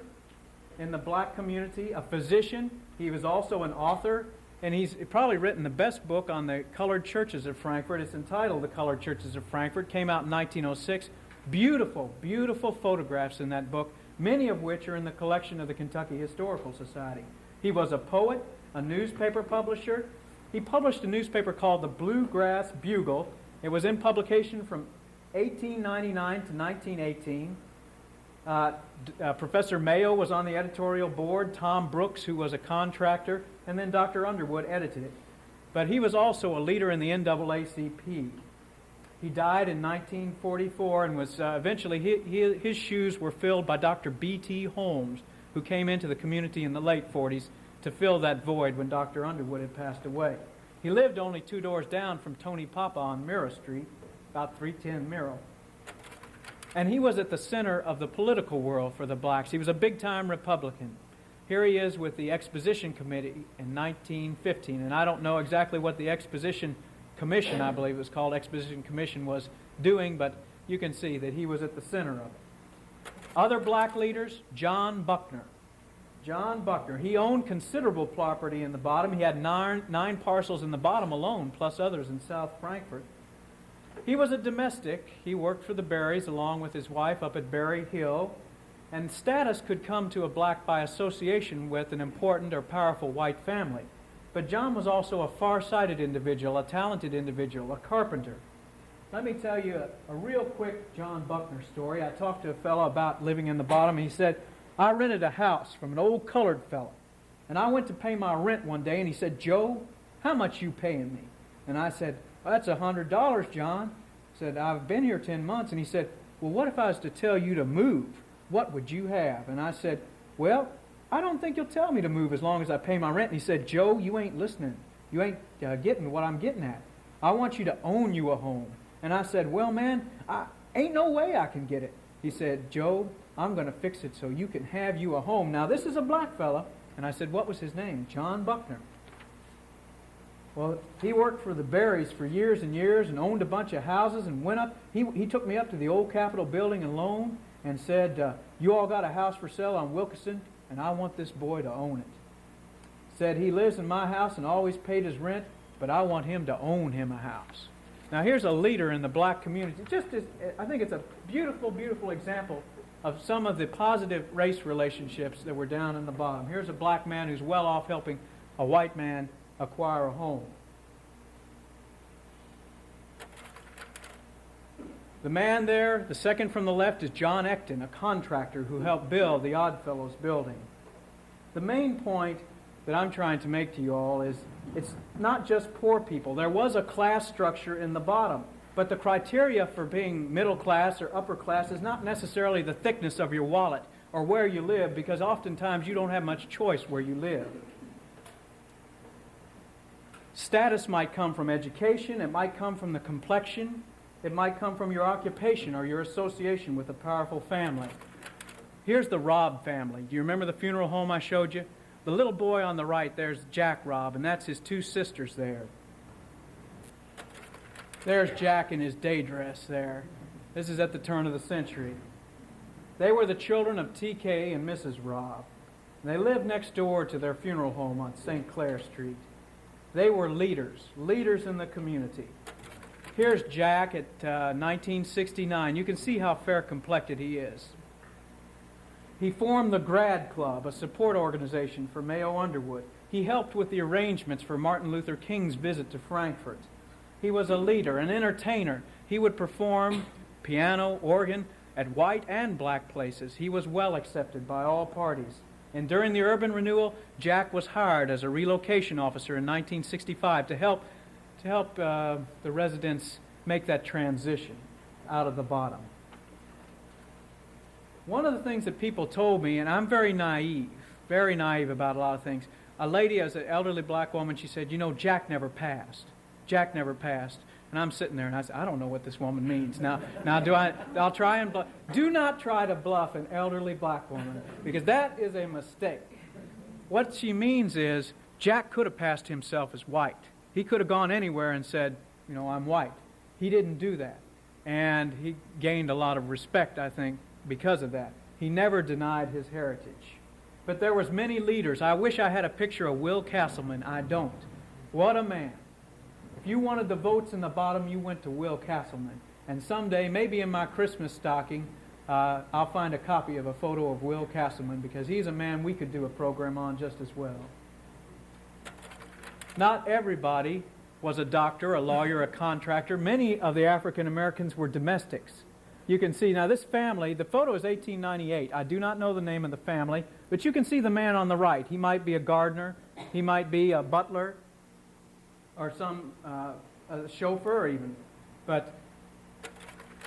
in the black community, a physician. He was also an author, and he's probably written the best book on the colored churches of Frankfort. It's entitled The Colored Churches of Frankfort. Came out in 1906. Beautiful, beautiful photographs in that book, many of which are in the collection of the Kentucky Historical Society. He was a poet, a newspaper publisher. He published a newspaper called the Bluegrass Bugle. It was in publication from 1899 to 1918. Professor Mayo was on the editorial board, Tom Brooks, who was a contractor, and then Dr. Underwood edited it. But he was also a leader in the NAACP. He died in 1944 and was eventually, his shoes were filled by Dr. B.T. Holmes, who came into the community in the late 40s to fill that void when Dr. Underwood had passed away. He lived only 2 doors down from Tony Papa on Mira Street, about 310 Mira. And he was at the center of the political world for the blacks. He was a big-time Republican. Here he is with the Exposition Committee in 1915, and I don't know exactly what the Exposition Commission, I believe it was called, Exposition Commission, was doing, but you can see that he was at the center of it. Other black leaders, John Buckner. John Buckner. He owned considerable property in the bottom. He had nine parcels in the bottom alone, plus others in South Frankfort. He was a domestic. He worked for the Berries along with his wife up at Berry Hill, and status could come to a black by association with an important or powerful white family. But John was also a far-sighted individual, a talented individual, a carpenter. Let me tell you a real quick John Buckner story. I talked to a fellow about living in the bottom. He said, I rented a house from an old colored fellow, and I went to pay my rent one day, and he said, Joe, how much you paying me? And I said, well, that's $100, John. I said, I've been here 10 months. And he said, well, what if I was to tell you to move? What would you have? And I said, well, I don't think you'll tell me to move as long as I pay my rent. And he said, Joe, you ain't listening. You ain't getting what I'm getting at. I want you to own you a home. And I said, well, man, ain't no way I can get it. He said, Joe, I'm going to fix it so you can have you a home. Now, this is a black fella. And I said, what was his name? John Buckner. Well, he worked for the Berries for years and years and owned a bunch of houses and went up. He took me up to the old Capitol building and loan and said, you all got a house for sale on Wilkinson, and I want this boy to own it. Said he lives in my house and always paid his rent, but I want him to own him a house. Now here's a leader in the black community. I think it's a beautiful, beautiful example of some of the positive race relationships that were down in the bottom. Here's a black man who's well off helping a white man acquire a home. The man there, the second from the left, is John Ecton, a contractor who helped build the Oddfellows building. The main point that I'm trying to make to you all is it's not just poor people. There was a class structure in the bottom, but the criteria for being middle class or upper class is not necessarily the thickness of your wallet or where you live, because oftentimes you don't have much choice where you live. Status might come from education, it might come from the complexion, it might come from your occupation or your association with a powerful family. Here's the Robb family. Do you remember the funeral home I showed you? The little boy on the right, there's Jack Robb, and that's his two sisters there. There's Jack in his day dress there. This is at the turn of the century. They were the children of T.K. and Mrs. Robb. They lived next door to their funeral home on St. Clair Street. They were leaders in the community. Here's Jack at 1969. You can see how fair-complected he is. He formed the Grad Club, a support organization for Mayo Underwood. He helped with the arrangements for Martin Luther King's visit to Frankfort. He was a leader, an entertainer. He would perform piano, organ, at white and black places. He was well accepted by all parties. And during the urban renewal, Jack was hired as a relocation officer in 1965 to help the residents make that transition out of the bottom. One of the things that people told me, and I'm very naive about a lot of things. A lady, as an elderly black woman, she said, Jack never passed. Jack never passed. And I'm sitting there and I said, I don't know what this woman means. Now I'll try and bluff. Do not try to bluff an elderly black woman, because that is a mistake. What she means is Jack could have passed himself as white. He could have gone anywhere and said, I'm white. He didn't do that. And he gained a lot of respect, I think, because of that. He never denied his heritage. But there was many leaders. I wish I had a picture of Will Castleman. I don't. What a man. If you wanted the votes in the bottom, you went to Will Castleman. And someday, maybe in my Christmas stocking, I'll find a copy of a photo of Will Castleman, because he's a man we could do a program on just as well. Not everybody was a doctor, a lawyer, a contractor. Many of the African Americans were domestics. You can see, now this family, the photo is 1898. I do not know the name of the family, but you can see the man on the right. He might be a gardener, he might be a butler, or a chauffeur even. But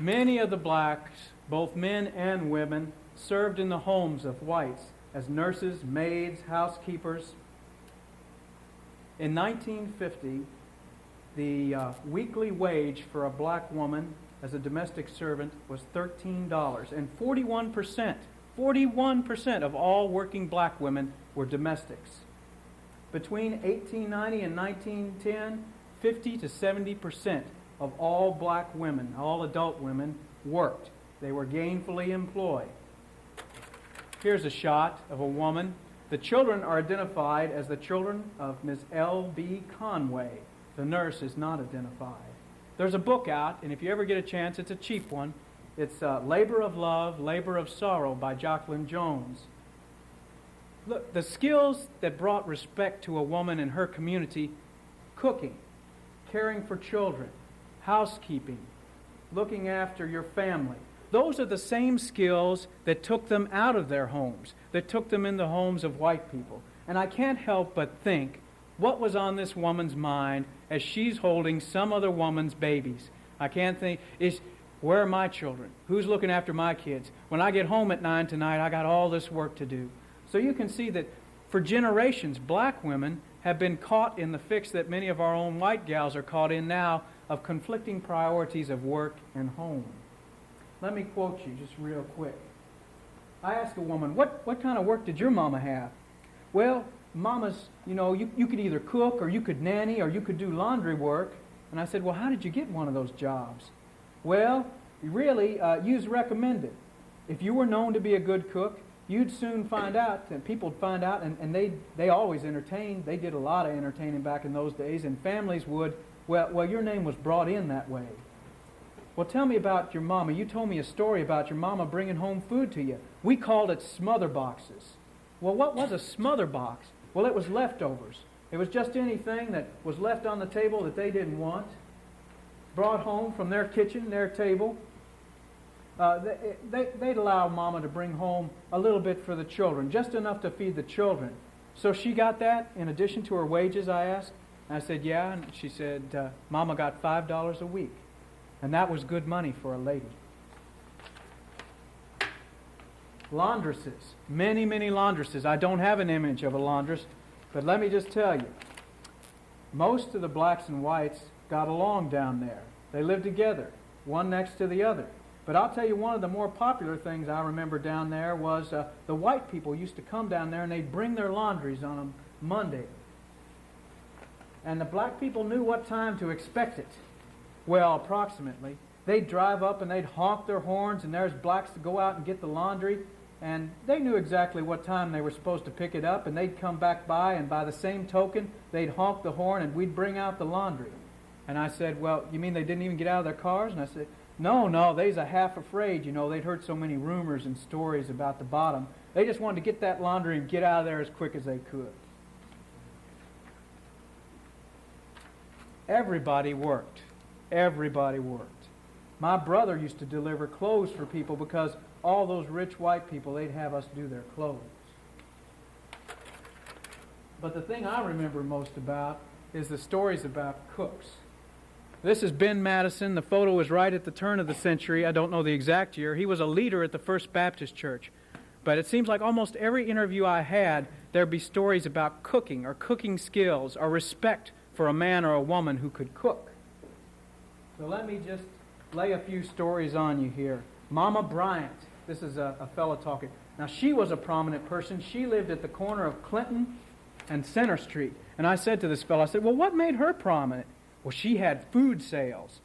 many of the blacks, both men and women, served in the homes of whites as nurses, maids, housekeepers. In 1950, the weekly wage for a black woman as a domestic servant was $13, and 41% of all working black women were domestics. Between 1890 and 1910, 50 to 70% of all black women, all adult women, worked. They were gainfully employed. Here's a shot of a woman. The children are identified as the children of Ms. L.B. Conway. The nurse is not identified. There's a book out, and if you ever get a chance, it's a cheap one. It's Labor of Love, Labor of Sorrow by Jacqueline Jones. Look, the skills that brought respect to a woman in her community: cooking, caring for children, housekeeping, looking after your family. Those are the same skills that took them out of their homes, that took them in the homes of white people. And I can't help but think, what was on this woman's mind as she's holding some other woman's babies? I can't think, where are my children? Who's looking after my kids? When I get home at 9 tonight, I got all this work to do. So you can see that for generations, black women have been caught in the fix that many of our own white gals are caught in now, of conflicting priorities of work and home. Let me quote you just real quick. I asked a woman, what kind of work did your mama have? Well, mamas, you could either cook, or you could nanny, or you could do laundry work. And I said, well, how did you get one of those jobs? Well, really, you was recommended. If you were known to be a good cook, you'd soon find out, and people would find out, and they always entertained. They did a lot of entertaining back in those days, and families would, well, your name was brought in that way. Well, tell me about your mama. You told me a story about your mama bringing home food to you. We called it smother boxes. Well, what was a smother box? Well, it was leftovers. It was just anything that was left on the table that they didn't want, brought home from their kitchen, their table. They'd allow Mama to bring home a little bit for the children, just enough to feed the children. So she got that in addition to her wages, I asked. And I said, yeah. And she said, Mama got $5 a week. And that was good money for a lady. Laundresses. Many, many laundresses. I don't have an image of a laundress, but let me just tell you, most of the blacks and whites got along down there. They lived together, one next to the other. But I'll tell you, one of the more popular things I remember down there was the white people used to come down there and they'd bring their laundries on a Monday. And the black people knew what time to expect it. Well, approximately. They'd drive up and they'd honk their horns, and there's blacks to go out and get the laundry. And they knew exactly what time they were supposed to pick it up, and they'd come back by, and by the same token, they'd honk the horn and we'd bring out the laundry. And I said, well, you mean they didn't even get out of their cars? And I said, no, they's a half afraid. They'd heard so many rumors and stories about the bottom. They just wanted to get that laundry and get out of there as quick as they could. Everybody worked. Everybody worked. My brother used to deliver clothes for people because all those rich white people, they'd have us do their clothes. But the thing I remember most about is the stories about cooks. This is Ben Madison. The photo is right at the turn of the century. I don't know the exact year. He was a leader at the First Baptist Church. But it seems like almost every interview I had, there'd be stories about cooking or cooking skills or respect for a man or a woman who could cook. So let me just lay a few stories on you here. Mama Bryant. This is a fellow talking. Now, she was a prominent person. She lived at the corner of Clinton and Center Street. And I said to this fellow, I said, well, what made her prominent? Well, she had food sales.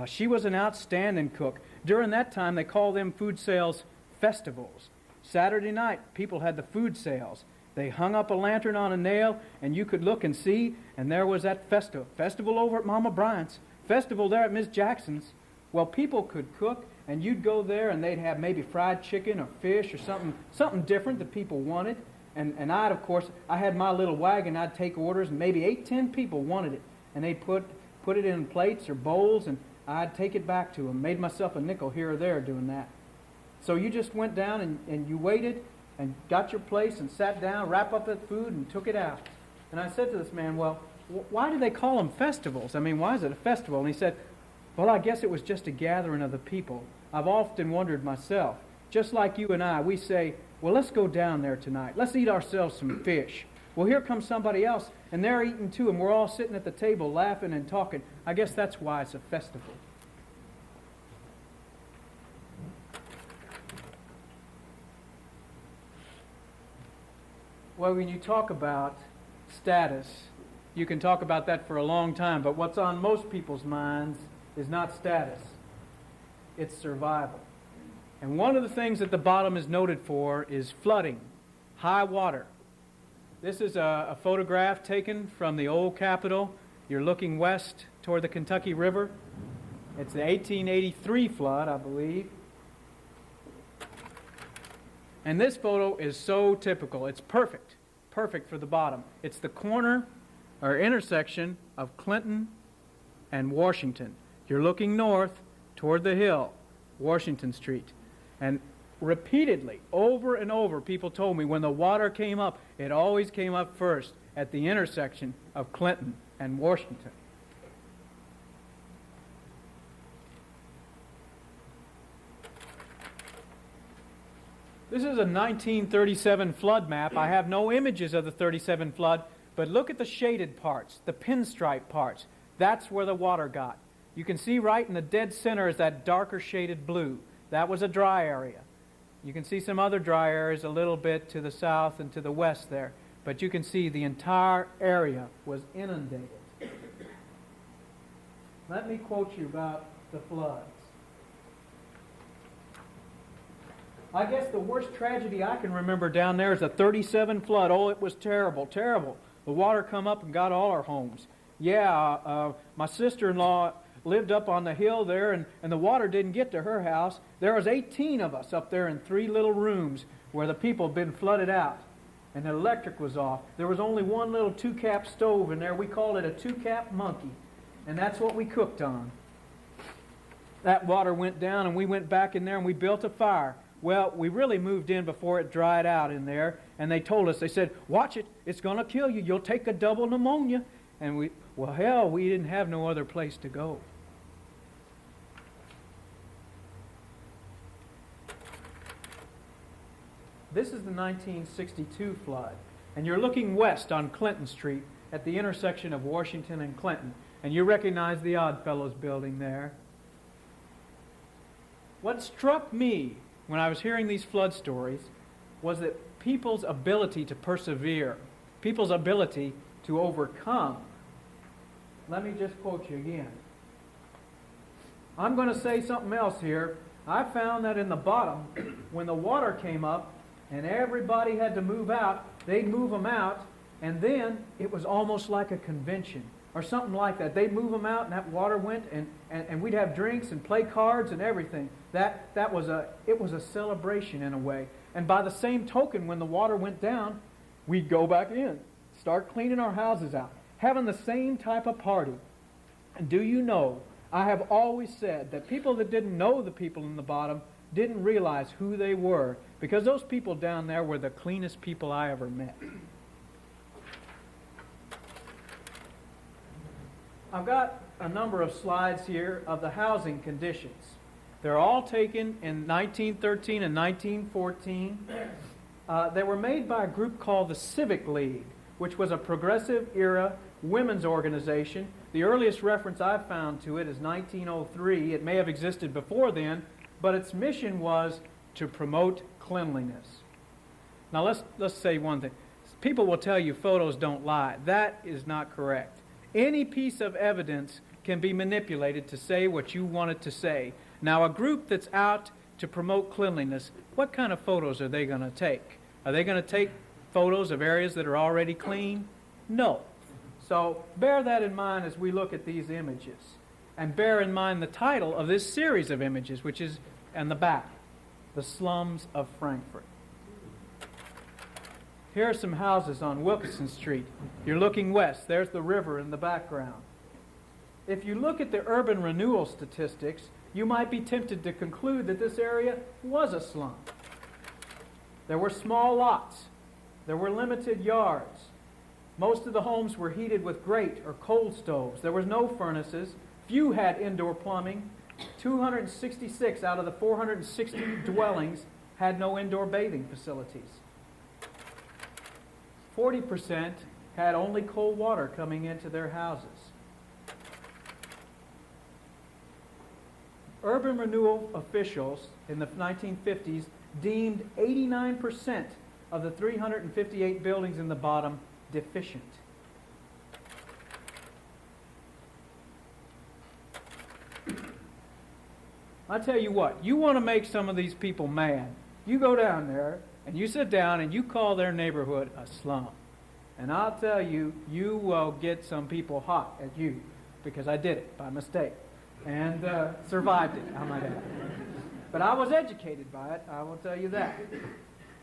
She was an outstanding cook. During that time, they called them food sales festivals. Saturday night, people had the food sales. They hung up a lantern on a nail, and you could look and see, and there was that festival over at Mama Bryant's, festival there at Miss Jackson's. Well, people could cook, and you'd go there, and they'd have maybe fried chicken or fish or something different that people wanted. And I'd, of course, I had my little wagon. I'd take orders, and maybe 8-10 people wanted it. And they'd put it in plates or bowls, and I'd take it back to them. Made myself a nickel here or there doing that. So you just went down, and you waited, and got your place, and sat down, wrapped up that food, and took it out. And I said to this man, well, why do they call them festivals? I mean, why is it a festival? And he said, well, I guess it was just a gathering of the people. I've often wondered myself, just like you and I, we say, well, let's go down there tonight. Let's eat ourselves some fish. Well, here comes somebody else, and they're eating too, and we're all sitting at the table laughing and talking. I guess that's why it's a festival. Well, when you talk about status, you can talk about that for a long time, but what's on most people's minds is not status. It's survival. And one of the things that the bottom is noted for is flooding, high water. This is a photograph taken from the old Capitol. You're looking west toward the Kentucky River. It's the 1883 flood, I believe. And this photo is so typical. It's perfect. Perfect for the bottom. It's the corner or intersection of Clinton and Washington. You're looking north toward the hill, Washington Street. And repeatedly, over and over, people told me when the water came up, it always came up first at the intersection of Clinton and Washington. This is a 1937 flood map. I have no images of the 37 flood, but look at the shaded parts, the pinstripe parts. That's where the water got. You can see right in the dead center is that darker shaded blue. That was a dry area. You can see some other dry areas a little bit to the south and to the west there, but you can see the entire area was inundated. Let me quote you about the floods. I guess the worst tragedy I can remember down there is the 37 flood. Oh, it was terrible, terrible. The water come up and got all our homes. Yeah, my sister-in-law lived up on the hill there, and the water didn't get to her house. There was 18 of us up there in 3 little rooms where the people had been flooded out, and the electric was off. There was only one little 2-cap stove in there. We called it a 2-cap monkey, and that's what we cooked on. That water went down, and we went back in there, and we built a fire. Well, we really moved in before it dried out in there, and they told us, they said, watch it, it's going to kill you. You'll take a double pneumonia. And we didn't have no other place to go. This is the 1962 flood, and you're looking west on Clinton Street at the intersection of Washington and Clinton, and you recognize the Oddfellows building there. What struck me when I was hearing these flood stories was that people's ability to persevere, people's ability to overcome. Let me just quote you again. I'm going to say something else here. I found that in the bottom, when the water came up and everybody had to move out, they'd move them out, and then it was almost like a convention or something like that. They'd move them out, and that water went, and we'd have drinks and play cards and everything. It was a celebration in a way. And by the same token, when the water went down, we'd go back in, start cleaning our houses out, having the same type of party. And do you know, I have always said that people that didn't know the people in the bottom didn't realize who they were, because those people down there were the cleanest people I ever met. I've got a number of slides here of the housing conditions. They're all taken in 1913 and 1914. They were made by a group called the Civic League, which was a progressive-era women's organization. The earliest reference I've found to it is 1903. It may have existed before then, but its mission was to promote cleanliness. Now let's say one thing. People will tell you photos don't lie. That is not correct. Any piece of evidence can be manipulated to say what you want it to say. Now, a group that's out to promote cleanliness, what kind of photos are they going to take? Are they going to take photos of areas that are already clean? No. So bear that in mind as we look at these images. And bear in mind the title of this series of images, which is on the back, The Slums of Frankfort. Here are some houses on Wilkinson Street. You're looking west. There's the river in the background. If you look at the urban renewal statistics, you might be tempted to conclude that this area was a slum. There were small lots. There were limited yards. Most of the homes were heated with grate or coal stoves. There was no furnaces. Few had indoor plumbing. 266 out of the 460 dwellings had no indoor bathing facilities. 40% had only cold water coming into their houses. Urban renewal officials in the 1950s deemed 89% of the 358 buildings in the bottom deficient. I tell you what, you want to make some of these people mad. You go down there and you sit down and you call their neighborhood a slum. And I'll tell you, you will get some people hot at you, because I did it by mistake. and survived it, I might add. But I was educated by it, I will tell you that.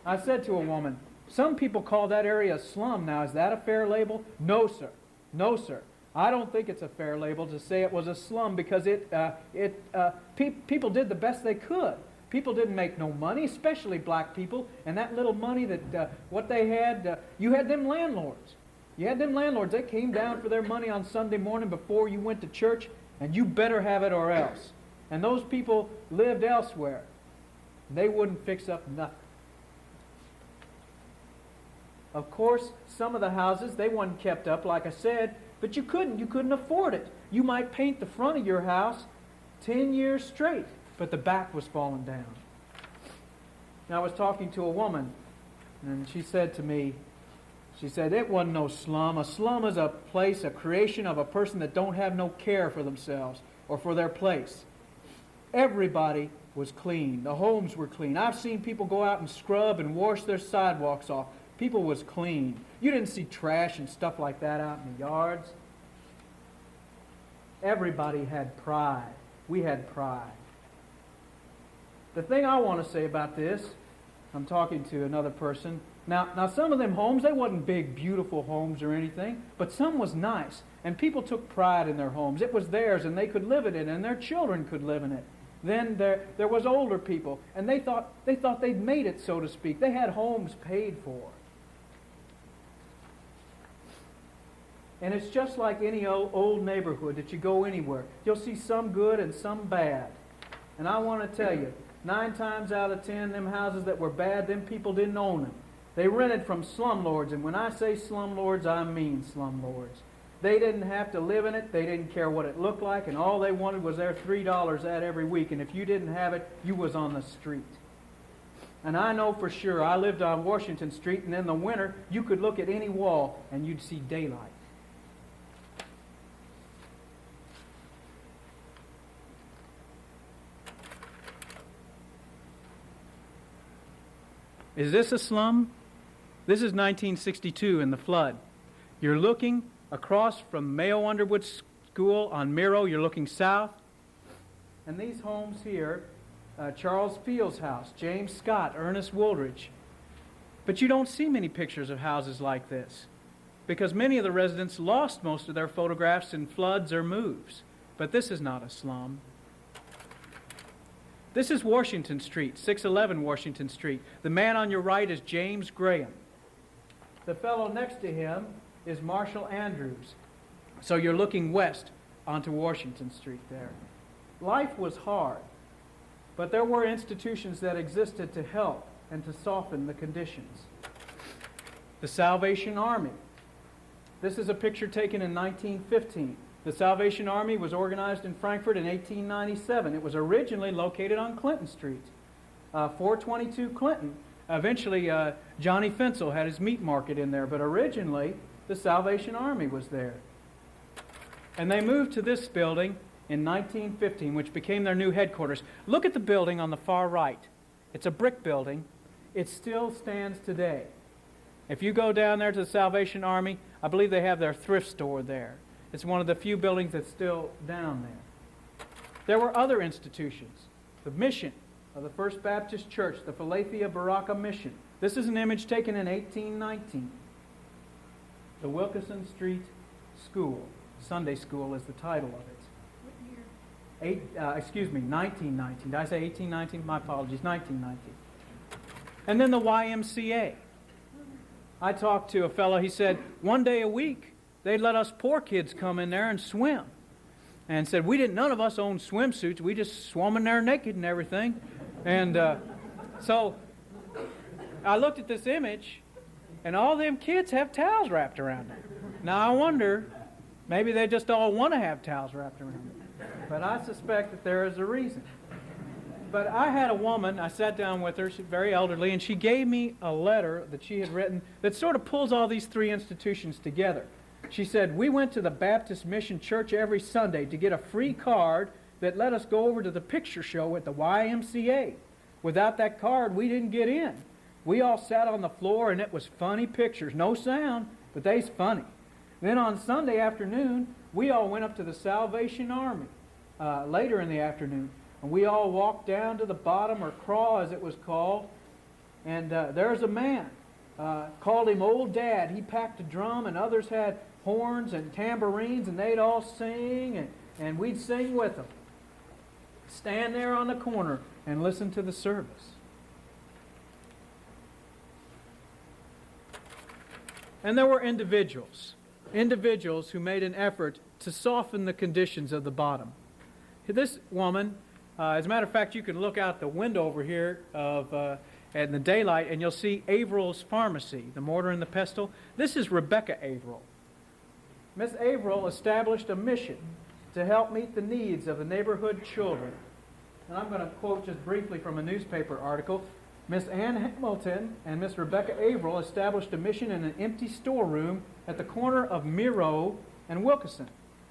I said to a woman, some people call that area a slum. Now, is that a fair label? No, sir. No, sir. I don't think it's a fair label to say it was a slum because people did the best they could. People didn't make no money, especially black people, and that little money that what they had, you had them landlords. You had them landlords. They came down for their money on Sunday morning before you went to church, and you better have it or else. And those people lived elsewhere. They wouldn't fix up nothing. Of course, some of the houses, they weren't kept up, like I said, but you couldn't afford it. You might paint the front of your house 10 years straight, but the back was falling down. And I was talking to a woman, and she said to me, she said, it wasn't no slum. A slum is a place, a creation of a person that don't have no care for themselves or for their place. Everybody was clean. The homes were clean. I've seen people go out and scrub and wash their sidewalks off. People was clean. You didn't see trash and stuff like that out in the yards. Everybody had pride. We had pride. The thing I want to say about this, I'm talking to another person. Now some of them homes, they wasn't big, beautiful homes or anything, but some was nice. And people took pride in their homes. It was theirs, and they could live in it, and their children could live in it. Then there was older people, and they thought they'd made it, so to speak. They had homes paid for. And it's just like any old neighborhood that you go anywhere. You'll see some good and some bad. And I want to tell you, 9 times out of 10, them houses that were bad, them people didn't own them. They rented from slumlords, and when I say slumlords, I mean slumlords. They didn't have to live in it. They didn't care what it looked like, and all they wanted was their $3 that every week. And if you didn't have it, you was on the street. And I know for sure, I lived on Washington Street, and in the winter, you could look at any wall, and you'd see daylight. Is this a slum? This is 1962 in the flood. You're looking across from Mayo Underwood School on Miro. You're looking south. And these homes here, Charles Field's house, James Scott, Ernest Woolridge. But you don't see many pictures of houses like this because many of the residents lost most of their photographs in floods or moves. But this is not a slum. This is Washington Street, 611 Washington Street. The man on your right is James Graham. The fellow next to him is Marshall Andrews. So you're looking west onto Washington Street there. Life was hard, but there were institutions that existed to help and to soften the conditions. The Salvation Army. This is a picture taken in 1915. The Salvation Army was organized in Frankfort in 1897. It was originally located on Clinton Street, 422 Clinton. Eventually, Johnny Fensel had his meat market in there, but originally the Salvation Army was there. And they moved to this building in 1915, which became their new headquarters. Look at the building on the far right. It's a brick building. It still stands today. If you go down there to the Salvation Army, I believe they have their thrift store there. It's one of the few buildings that's still down there. There were other institutions. The mission of the First Baptist Church, the Philadelphia Baraka Mission. This is an image taken in 1819. The Wilkinson Street School. Sunday School is the title of it. What year? 1919. Did I say 1819? My apologies, 1919. And then the YMCA. I talked to a fellow, he said, one day a week, they'd let us poor kids come in there and swim. And said, none of us owned swimsuits. We just swam in there naked and everything. And so I looked at this image, and all them kids have towels wrapped around them. Now I wonder, maybe they just all want to have towels wrapped around them. But I suspect that there is a reason. But I had a woman, I sat down with her, she's very elderly, and she gave me a letter that she had written that sort of pulls all these 3 institutions together. She said, we went to the Baptist Mission Church every Sunday to get a free card that let us go over to the picture show at the YMCA. Without that card, we didn't get in. We all sat on the floor, and it was funny pictures. No sound, but they's funny. Then on Sunday afternoon, we all went up to the Salvation Army. later in the afternoon. And we all walked down to the bottom, or Craw as it was called, and there's a man. Called him Old Dad. He packed a drum, and others had horns and tambourines, and they'd all sing, and we'd sing with them. Stand there on the corner and listen to the service. And there were individuals who made an effort to soften the conditions of the bottom. This woman, as a matter of fact, you can look out the window over here in the daylight, and you'll see Averill's Pharmacy, the mortar and the pestle. This is Rebecca Averill. Miss Averill established a mission to help meet the needs of the neighborhood children. And I'm going to quote just briefly from a newspaper article. Miss Ann Hamilton and Miss Rebecca Averill established a mission in an empty storeroom at the corner of Miro and Wilkeson.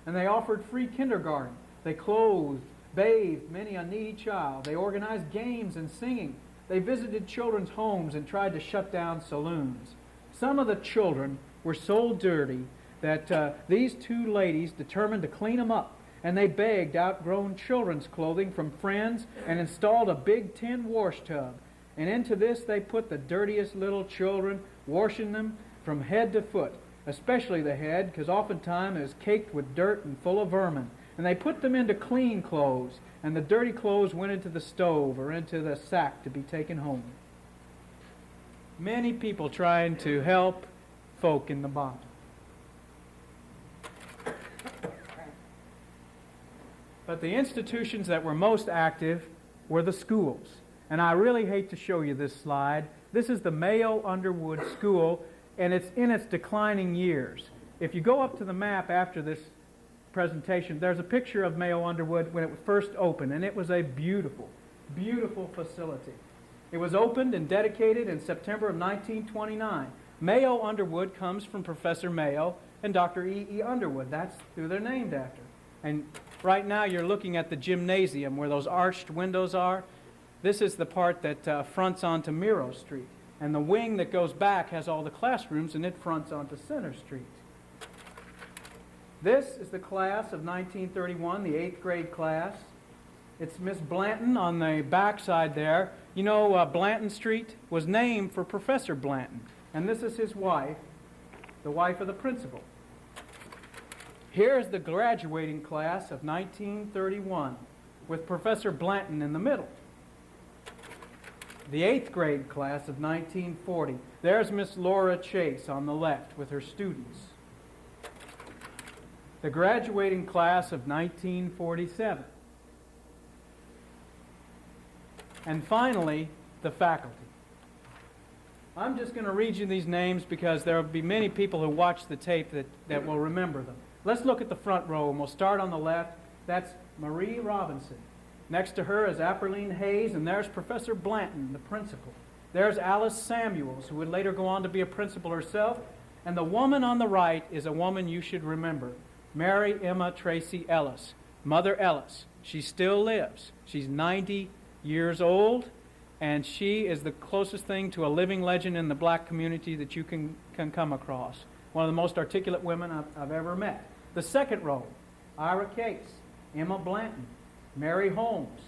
And they offered free kindergarten. They clothed, bathed many a needy child. They organized games and singing. They visited children's homes and tried to shut down saloons. Some of the children were so dirty that these two ladies determined to clean them up. And they begged outgrown children's clothing from friends and installed a big tin wash tub. And into this they put the dirtiest little children, washing them from head to foot, especially the head, because oftentimes it was caked with dirt and full of vermin. And they put them into clean clothes, and the dirty clothes went into the stove or into the sack to be taken home. Many people trying to help folk in the bottom. But the institutions that were most active were the schools. And I really hate to show you this slide. This is the Mayo Underwood School, and it's in its declining years. If you go up to the map after this presentation, there's a picture of Mayo Underwood when it first opened, and it was a beautiful, beautiful facility. It was opened and dedicated in September of 1929. Mayo Underwood comes from Professor Mayo and Dr. E. Underwood. That's who they're named after. And right now you're looking at the gymnasium where those arched windows are. This is the part that fronts onto Miro Street. And the wing that goes back has all the classrooms, and it fronts onto Center Street. This is the class of 1931, the 8th grade class. It's Miss Blanton on the back side there. You know, Blanton Street was named for Professor Blanton. And this is his wife, the wife of the principal. Here's the graduating class of 1931 with Professor Blanton in the middle. The 8th grade class of 1940. There's Miss Laura Chase on the left with her students. The graduating class of 1947. And finally, the faculty. I'm just going to read you these names because there will be many people who watch the tape that will remember them. Let's look at the front row, and we'll start on the left. That's Marie Robinson. Next to her is Apperline Hayes, and there's Professor Blanton, the principal. There's Alice Samuels, who would later go on to be a principal herself. And the woman on the right is a woman you should remember, Mary Emma Tracy Ellis, Mother Ellis. She still lives. She's 90 years old, and she is the closest thing to a living legend in the black community that you can come across. One of the most articulate women I've ever met. The second row, Ira Case, Emma Blanton, Mary Holmes,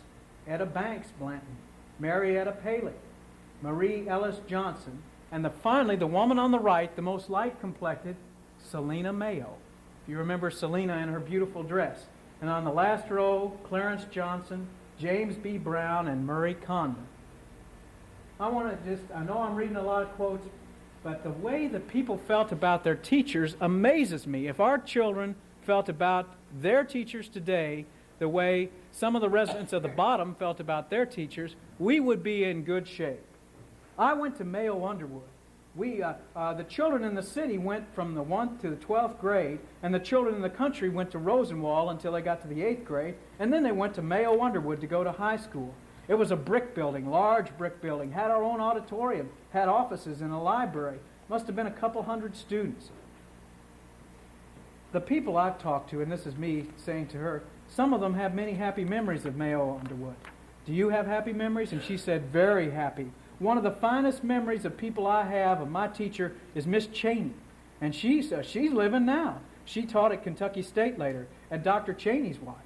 Etta Banks Blanton, Marietta Paley, Marie Ellis Johnson, and finally, the woman on the right, the most light-complected, Selena Mayo. If you remember Selena in her beautiful dress. And on the last row, Clarence Johnson, James B. Brown, and Murray Condon. I know I'm reading a lot of quotes, but the way that people felt about their teachers amazes me. If our children felt about their teachers today the way some of the residents of the bottom felt about their teachers, we would be in good shape. I went to Mayo Underwood. The children in the city went from the 1st to the 12th grade, and the children in the country went to Rosenwall until they got to the 8th grade, and then they went to Mayo Underwood to go to high school. It was a brick building, large brick building, had our own auditorium, had offices and a library. Must have been a couple hundred students. The people I've talked to, and this is me saying to her, some of them have many happy memories of Mayo Underwood. Do you have happy memories? And she said, very happy. One of the finest memories of people I have of my teacher is Miss Cheney. And she's living now. She taught at Kentucky State later, and Dr. Cheney's wife.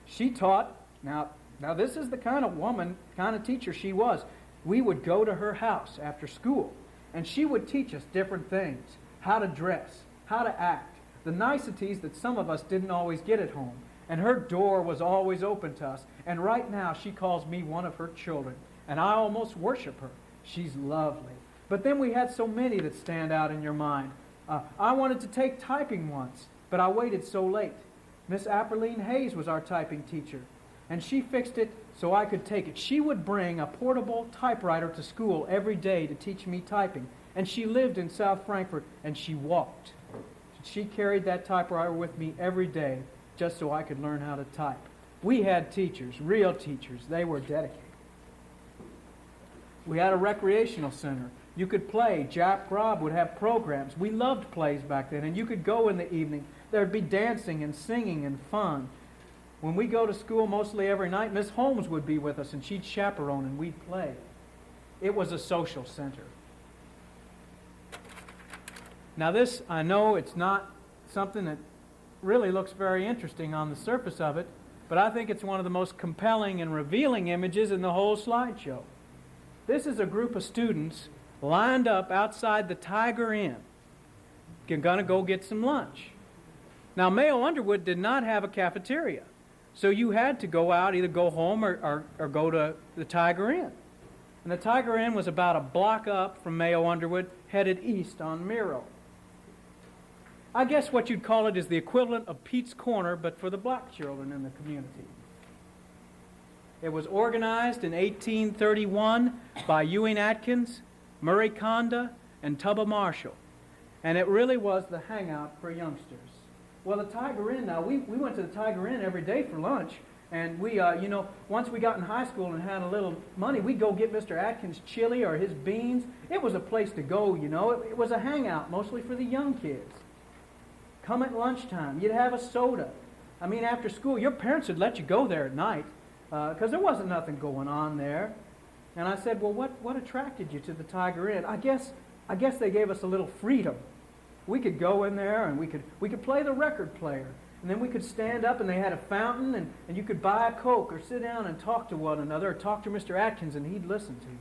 She taught, now this is the kind of woman, kind of teacher she was. We would go to her house after school, and she would teach us different things, how to dress, how to act, the niceties that some of us didn't always get at home. And her door was always open to us. And right now she calls me one of her children, and I almost worship her. She's lovely. But then we had so many that stand out in your mind. I wanted to take typing once, but I waited so late. Miss Apperline Hayes was our typing teacher, and she fixed it so I could take it. She would bring a portable typewriter to school every day to teach me typing, and she lived in South Frankfort, and she walked. She carried that typewriter with me every day just so I could learn how to type. We had teachers, real teachers. They were dedicated. We had a recreational center. You could play. Jack Grob would have programs. We loved plays back then, and you could go in the evening. There'd be dancing and singing and fun. When we go to school mostly every night, Miss Holmes would be with us, and she'd chaperone, and we'd play. It was a social center. Now this, I know it's not something that really looks very interesting on the surface of it, but I think it's one of the most compelling and revealing images in the whole slideshow. This is a group of students lined up outside the Tiger Inn. You're going to go get some lunch. Now, Mayo Underwood did not have a cafeteria, so you had to go out, either go home or go to the Tiger Inn. And the Tiger Inn was about a block up from Mayo Underwood, headed east on Miro. I guess what you'd call it is the equivalent of Pete's Corner, but for the black children in the community. It was organized in 1831 by Ewing Atkins, Murray Conda, and Tubba Marshall. And it really was the hangout for youngsters. Well, the Tiger Inn, now, we went to the Tiger Inn every day for lunch. And we, once we got in high school and had a little money, we'd go get Mr. Atkins' chili or his beans. It was a place to go, It was a hangout, mostly for the young kids. Come at lunchtime. You'd have a soda. I mean, after school, your parents would let you go there at night because there wasn't nothing going on there. And I said, well, what attracted you to the Tiger Inn? I guess they gave us a little freedom. We could go in there and we could play the record player. And then we could stand up and they had a fountain and you could buy a Coke or sit down and talk to one another or talk to Mr. Atkins and he'd listen to you.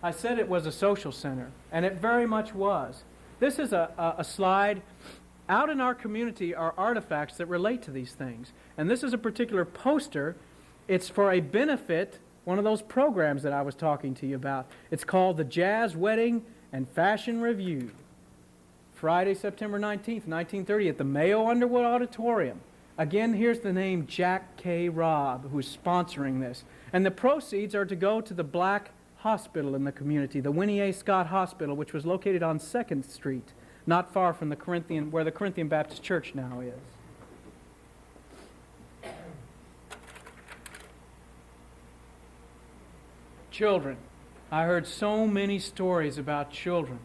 I said it was a social center, and it very much was. This is a slide. Out in our community are artifacts that relate to these things. And this is a particular poster. It's for a benefit, one of those programs that I was talking to you about. It's called the Jazz Wedding and Fashion Review. Friday, September 19th, 1930, at the Mayo Underwood Auditorium. Again, here's the name Jack K. Robb, who's sponsoring this. And the proceeds are to go to the black hospital in the community, the Winnie A. Scott Hospital, which was located on 2nd Street, not far from where the Corinthian Baptist Church now is. Children. I heard so many stories about children.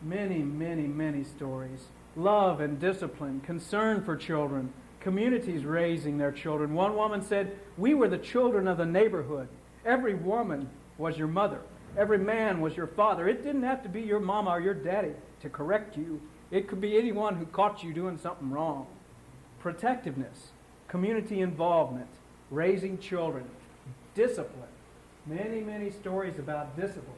Many, many, many stories. Love and discipline, concern for children, communities raising their children. One woman said, "We were the children of the neighborhood. Every woman was your mother. Every man was your father. It didn't have to be your mama or your daddy to correct you. It could be anyone who caught you doing something wrong." Protectiveness, community involvement, raising children, discipline. Many, many stories about discipline.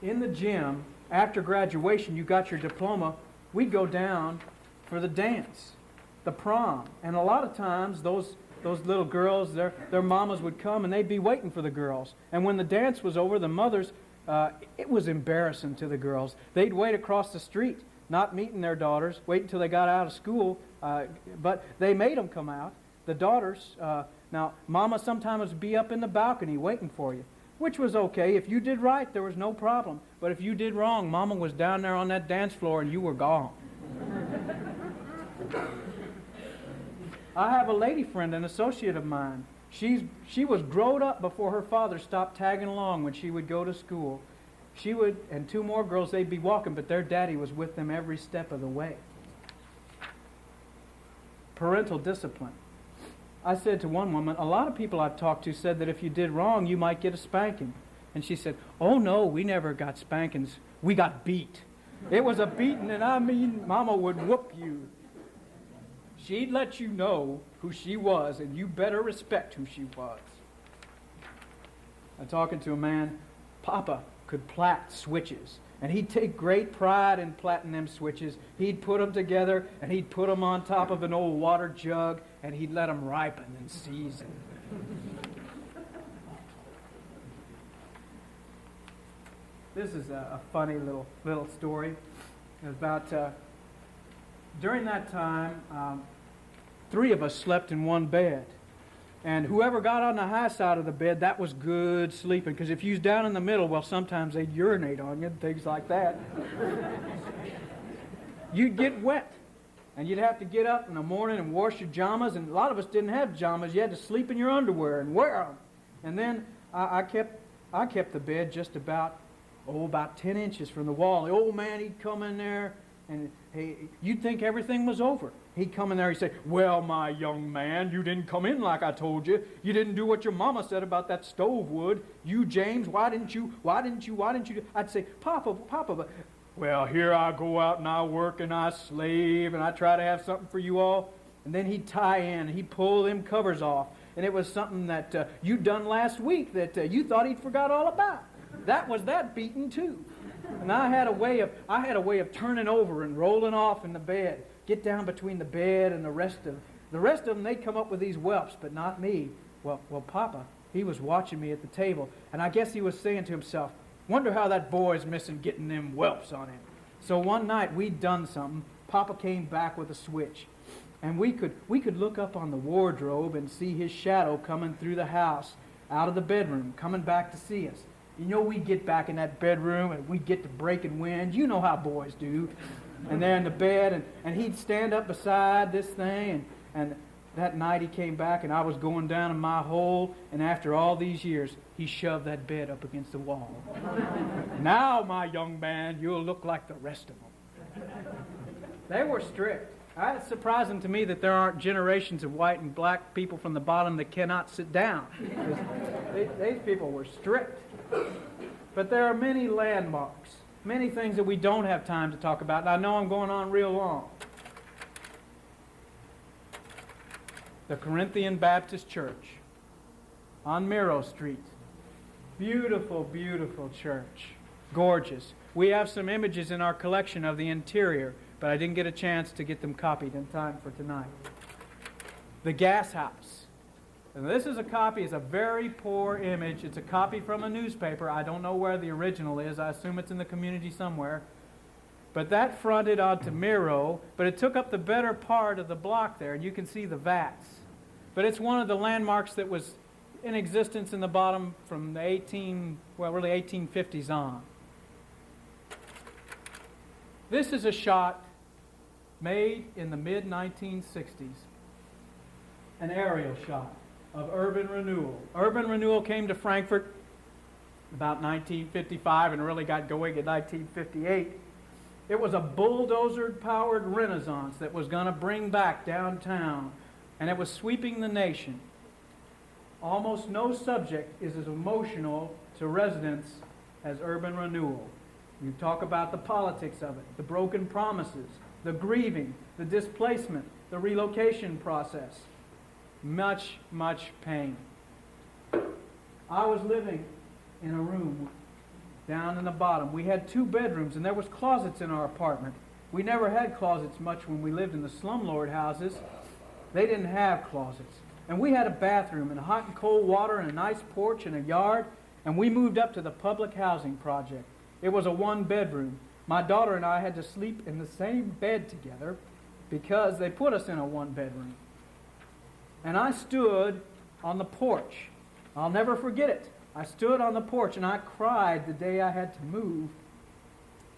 In the gym, after graduation, you got your diploma, we'd go down for the dance, the prom. And a lot of times, those little girls, their mamas would come and they'd be waiting for the girls. And when the dance was over, the mothers, it was embarrassing to the girls. They'd wait across the street, not meeting their daughters, wait until they got out of school, but they made them come out. The daughters, now, mama sometimes would be up in the balcony waiting for you, which was okay. If you did right, there was no problem. But if you did wrong, mama was down there on that dance floor and you were gone. I have a lady friend, an associate of mine. She was growed up before her father stopped tagging along when she would go to school. She would, and two more girls, they'd be walking, but their daddy was with them every step of the way. Parental discipline. I said to one woman, a lot of people I've talked to said that if you did wrong, you might get a spanking. And she said, "Oh no, we never got spankings. We got beat. It was a beating, and I mean, Mama would whoop you. She'd let you know who she was, and you better respect who she was. I'm talking to a man, Papa could plait switches, and he'd take great pride in plaiting them switches. He'd put them together, and he'd put them on top of an old water jug, and he'd let them ripen and season. This is a funny little story. About during that time, 3 of us slept in one bed. And whoever got on the high side of the bed, that was good sleeping. Because if you was down in the middle, well, sometimes they'd urinate on you and things like that. You'd get wet. And you'd have to get up in the morning and wash your pajamas. And a lot of us didn't have pajamas. You had to sleep in your underwear and wear them. And then I kept the bed just about 10 inches from the wall. The old man, he'd come in there, and you'd think everything was over. He'd come in there, he'd say, "Well, my young man, you didn't come in like I told you. You didn't do what your mama said about that stove wood. You, James, why didn't you? I'd say, Papa, but, well, here I go out and I work and I slave and I try to have something for you all. And then he'd tie in, he'd pull them covers off. And it was something that you'd done last week that you thought he'd forgot all about. That was that beating too. And I had a way of turning over and rolling off in the bed, get down between the bed and the rest of them. They'd come up with these whelps, but not me. Well, Papa, he was watching me at the table, and I guess he was saying to himself, "Wonder how that boy's missing getting them whelps on him." So one night we'd done something. Papa came back with a switch, and we could look up on the wardrobe and see his shadow coming through the house, out of the bedroom, coming back to see us. You know, we'd get back in that bedroom and we'd get to breaking wind. You know how boys do. And there in the bed, and he'd stand up beside this thing. And that night he came back and I was going down in my hole. And after all these years, he shoved that bed up against the wall. "Now, my young man, you'll look like the rest of them." They were strict. It's surprising to me that there aren't generations of white and black people from the bottom that cannot sit down. These people were strict. But there are many landmarks, many things that we don't have time to talk about, and I know I'm going on real long. The Corinthian Baptist Church on Miro Street. Beautiful, beautiful church. Gorgeous. We have some images in our collection of the interior, but I didn't get a chance to get them copied in time for tonight. The Gas House. And this is a copy. It's a very poor image. It's a copy from a newspaper. I don't know where the original is. I assume it's in the community somewhere. But that fronted onto Miro, but it took up the better part of the block there, and you can see the vats. But it's one of the landmarks that was in existence in the bottom from the 1850s on. This is a shot made in the mid-1960s, an aerial shot of urban renewal. Urban renewal came to Frankfort about 1955 and really got going in 1958. It was a bulldozer-powered renaissance that was going to bring back downtown, and it was sweeping the nation. Almost no subject is as emotional to residents as urban renewal. You talk about the politics of it, the broken promises, the grieving, the displacement, the relocation process. Much, much pain. I was living in a room down in the bottom. We had 2 bedrooms, and there was closets in our apartment. We never had closets much when we lived in the slumlord houses. They didn't have closets. And we had a bathroom and hot and cold water and a nice porch and a yard, and we moved up to the public housing project. It was a 1-bedroom. My daughter and I had to sleep in the same bed together because they put us in a 1-bedroom. And I stood on the porch. I'll never forget it. I stood on the porch and I cried the day I had to move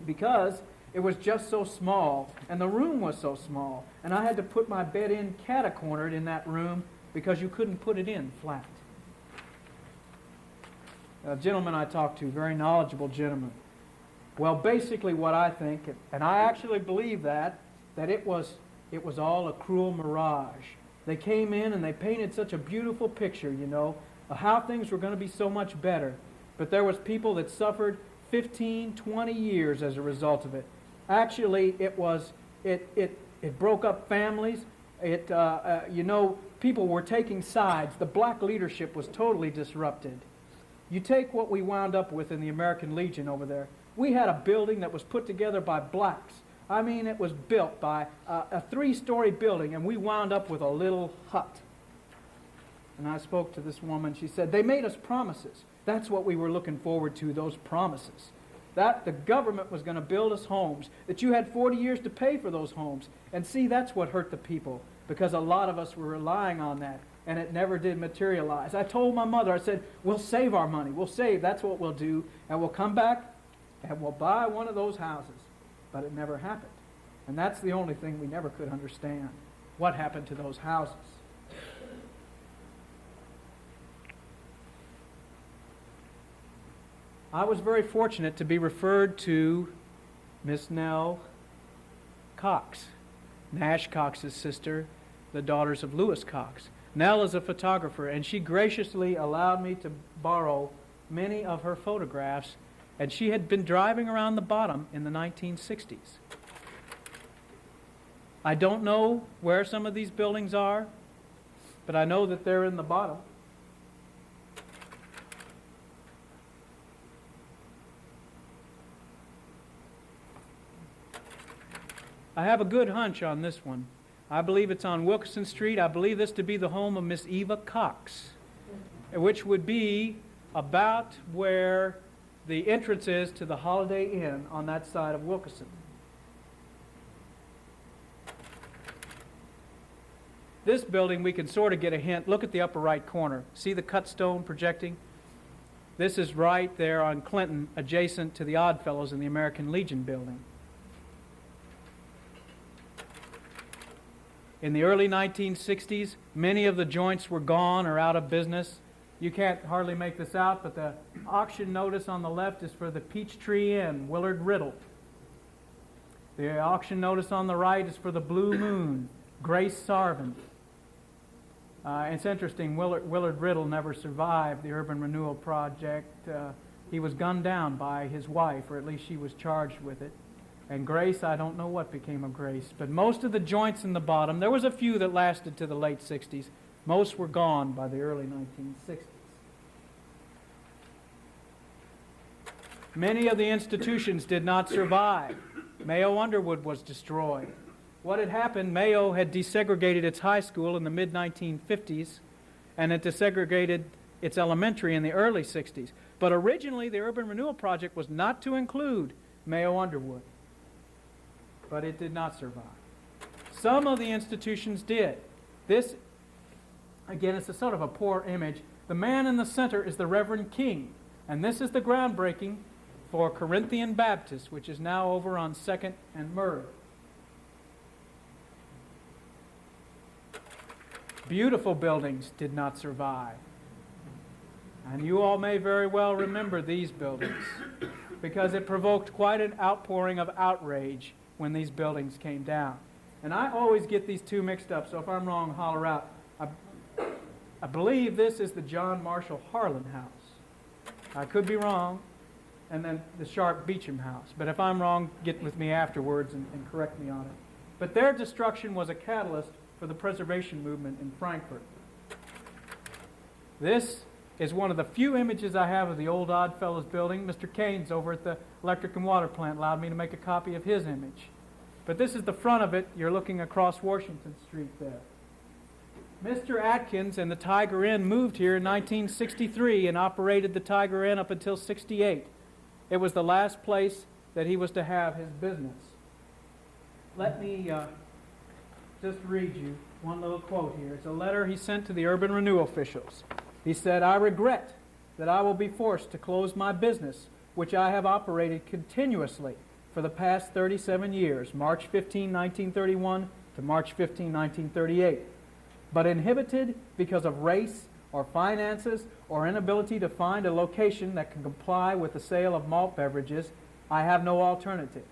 because it was just so small and the room was so small. And I had to put my bed in catacornered in that room because you couldn't put it in flat. A gentleman I talked to, very knowledgeable gentleman. Well, basically what I think, and I actually believe that it was all a cruel mirage. They came in and they painted such a beautiful picture, of how things were going to be so much better. But there was people that suffered 15, 20 years as a result of it. Actually, it broke up families. People were taking sides. The black leadership was totally disrupted. You take what we wound up with in the American Legion over there. We had a building that was put together by blacks. I mean, it was built by a 3-story building, and we wound up with a little hut. And I spoke to this woman. She said, they made us promises. That's what we were looking forward to, those promises. That the government was going to build us homes, that you had 40 years to pay for those homes. And see, that's what hurt the people, because a lot of us were relying on that, and it never did materialize. I told my mother, I said, we'll save our money. We'll save. That's what we'll do. And we'll come back, and we'll buy one of those houses. But it never happened. And that's the only thing we never could understand. What happened to those houses? I was very fortunate to be referred to Miss Nell Cox, Nash Cox's sister, the daughters of Lewis Cox. Nell is a photographer, and she graciously allowed me to borrow many of her photographs, and she had been driving around the bottom in the 1960s. I don't know where some of these buildings are, but I know that they're in the bottom. I have a good hunch on this one. I believe it's on Wilkinson Street. I believe this to be the home of Miss Eva Cox, which would be about where the entrance is to the Holiday Inn on that side of Wilkinson. This building, we can sort of get a hint. Look at the upper right corner. See the cut stone projecting? This is right there on Clinton, adjacent to the Oddfellows in the American Legion building. In the early 1960s, many of the joints were gone or out of business. You can't hardly make this out, but the auction notice on the left is for the Peachtree Inn, Willard Riddle. The auction notice on the right is for the Blue Moon, Grace Sarvin. It's interesting, Willard Riddle never survived the urban renewal project. He was gunned down by his wife, or at least she was charged with it. And Grace, I don't know what became of Grace, but most of the joints in the bottom, there was a few that lasted to the late 60s. Most were gone by the early 1960s. Many of the institutions did not survive. Mayo Underwood was destroyed. What had happened, Mayo had desegregated its high school in the mid-1950s, and it desegregated its elementary in the early 60s. But originally, the urban renewal project was not to include Mayo Underwood. But it did not survive. Some of the institutions did. This, again, it's a sort of a poor image. The man in the center is the Reverend King, and this is the groundbreaking for Corinthian Baptist, which is now over on 2nd and Murray. Beautiful buildings did not survive. And you all may very well remember these buildings, because it provoked quite an outpouring of outrage when these buildings came down. And I always get these two mixed up, so if I'm wrong, holler out. I believe this is the John Marshall Harlan House. I could be wrong, and then the Sharp Beecham House. But if I'm wrong, get with me afterwards and correct me on it. But their destruction was a catalyst for the preservation movement in Frankfort. This is one of the few images I have of the old Oddfellows building. Mr. Keynes over at the electric and water plant allowed me to make a copy of his image. But this is the front of it. You're looking across Washington Street there. Mr. Atkins and the Tiger Inn moved here in 1963 and operated the Tiger Inn up until 68. It was the last place that he was to have his business. Let me just read you one little quote here. It's a letter he sent to the urban renewal officials. He said, "I regret that I will be forced to close my business, which I have operated continuously for the past 37 years, March 15, 1931 to March 15, 1938. But inhibited because of race or finances or inability to find a location that can comply with the sale of malt beverages, I have no alternative."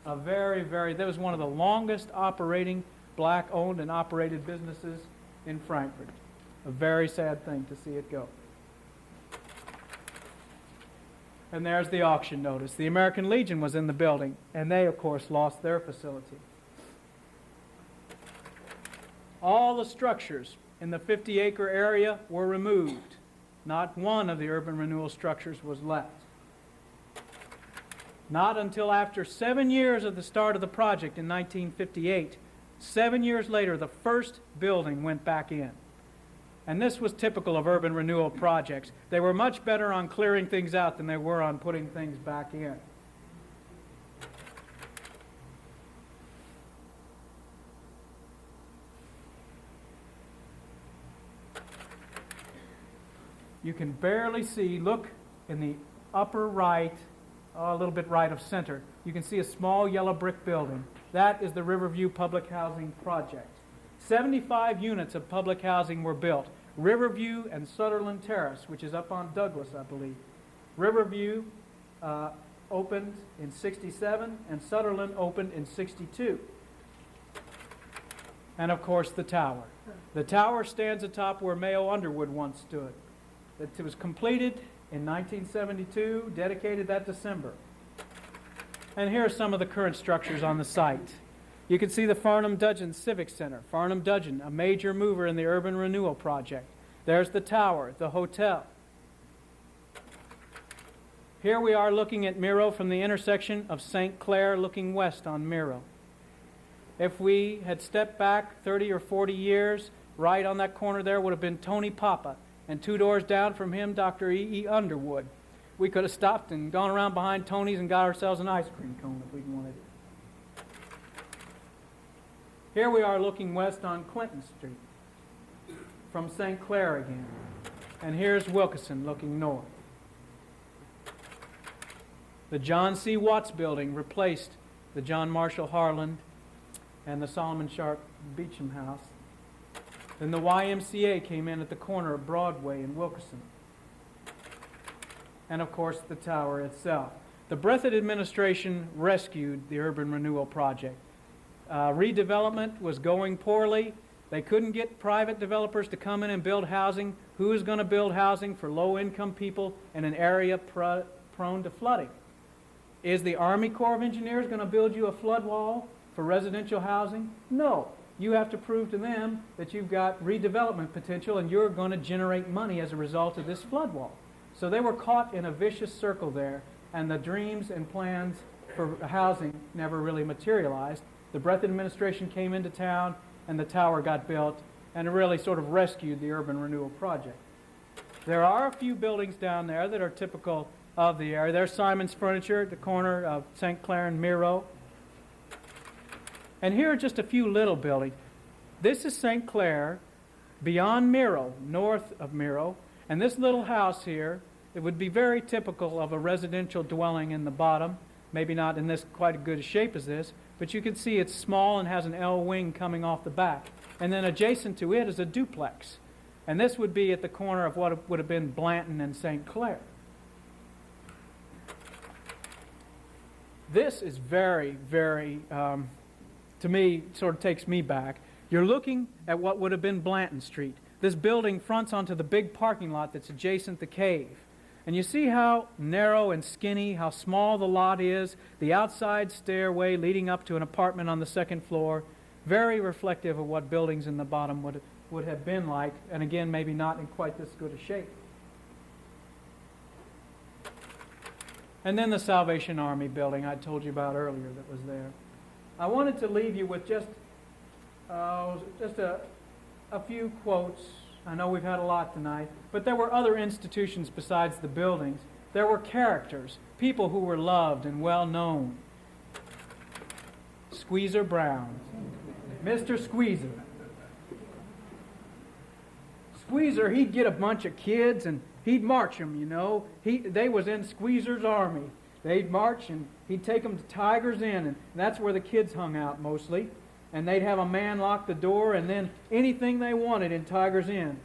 That was one of the longest operating black-owned and operated businesses in Frankfort. A very sad thing to see it go. And there's the auction notice. The American Legion was in the building, and they, of course, lost their facility. All the structures in the 50-acre area were removed. Not one of the urban renewal structures was left. Not until after 7 years of the start of the project in 1958, 7 years later, the first building went back in. And this was typical of urban renewal projects. They were much better on clearing things out than they were on putting things back in. You can barely see, look in the upper right, a little bit right of center, you can see a small yellow brick building. That is the Riverview Public Housing Project. 75 units of public housing were built. Riverview and Sutherland Terrace, which is up on Douglas, I believe. Riverview opened in 67 and Sutherland opened in 62. And of course the tower. The tower stands atop where Mayo Underwood once stood. It was completed in 1972, dedicated that December. And here are some of the current structures on the site. You can see the Farnham-Dudgeon Civic Center. Farnham-Dudgeon, a major mover in the urban renewal project. There's the tower, the hotel. Here we are looking at Miro from the intersection of St. Clair looking west on Miro. If we had stepped back 30 or 40 years, right on that corner there would have been Tony Papa, and 2 doors down from him, Dr. E.E. Underwood. We could have stopped and gone around behind Tony's and got ourselves an ice cream cone if we'd wanted it. Here we are looking west on Clinton Street from St. Clair again. And here's Wilkeson looking north. The John C. Watts building replaced the John Marshall Harlan and the Solomon Sharp Beecham House. Then the YMCA came in at the corner of Broadway and Wilkeson. And of course the tower itself. The Breathitt administration rescued the urban renewal project. Redevelopment was going poorly. They couldn't get private developers to come in and build housing. Who is going to build housing for low-income people in an area prone to flooding? Is the Army Corps of Engineers going to build you a flood wall for residential housing? No. You have to prove to them that you've got redevelopment potential and you're going to generate money as a result of this flood wall. So they were caught in a vicious circle there, and the dreams and plans for housing never really materialized. The Breathitt administration came into town, and the tower got built, and it really sort of rescued the urban renewal project. There are a few buildings down there that are typical of the area. There's Simon's Furniture at the corner of St. Clair and Miro. And here are just a few little buildings. This is St. Clair, beyond Miro, north of Miro. And this little house here, it would be very typical of a residential dwelling in the bottom. Maybe not in this quite a good shape as this, but you can see it's small and has an L wing coming off the back. And then adjacent to it is a duplex. And this would be at the corner of what would have been Blanton and St. Clair. This is very, very, to me, sort of takes me back. You're looking at what would have been Blanton Street. This building fronts onto the big parking lot that's adjacent to the cave. And you see how narrow and skinny, how small the lot is, the outside stairway leading up to an apartment on the second floor, very reflective of what buildings in the bottom would have been like, and again, maybe not in quite this good a shape. And then the Salvation Army building I told you about earlier that was there. I wanted to leave you with just a few quotes. I know we've had a lot tonight, but there were other institutions besides the buildings. There were characters, people who were loved and well known. Squeezer Brown, Mr. Squeezer. Squeezer, he'd get a bunch of kids and he'd march them, you know. They was in Squeezer's army. They'd march and he'd take them to Tiger's Inn, and that's where the kids hung out mostly. And they'd have a man lock the door, and then anything they wanted in Tiger's Inn.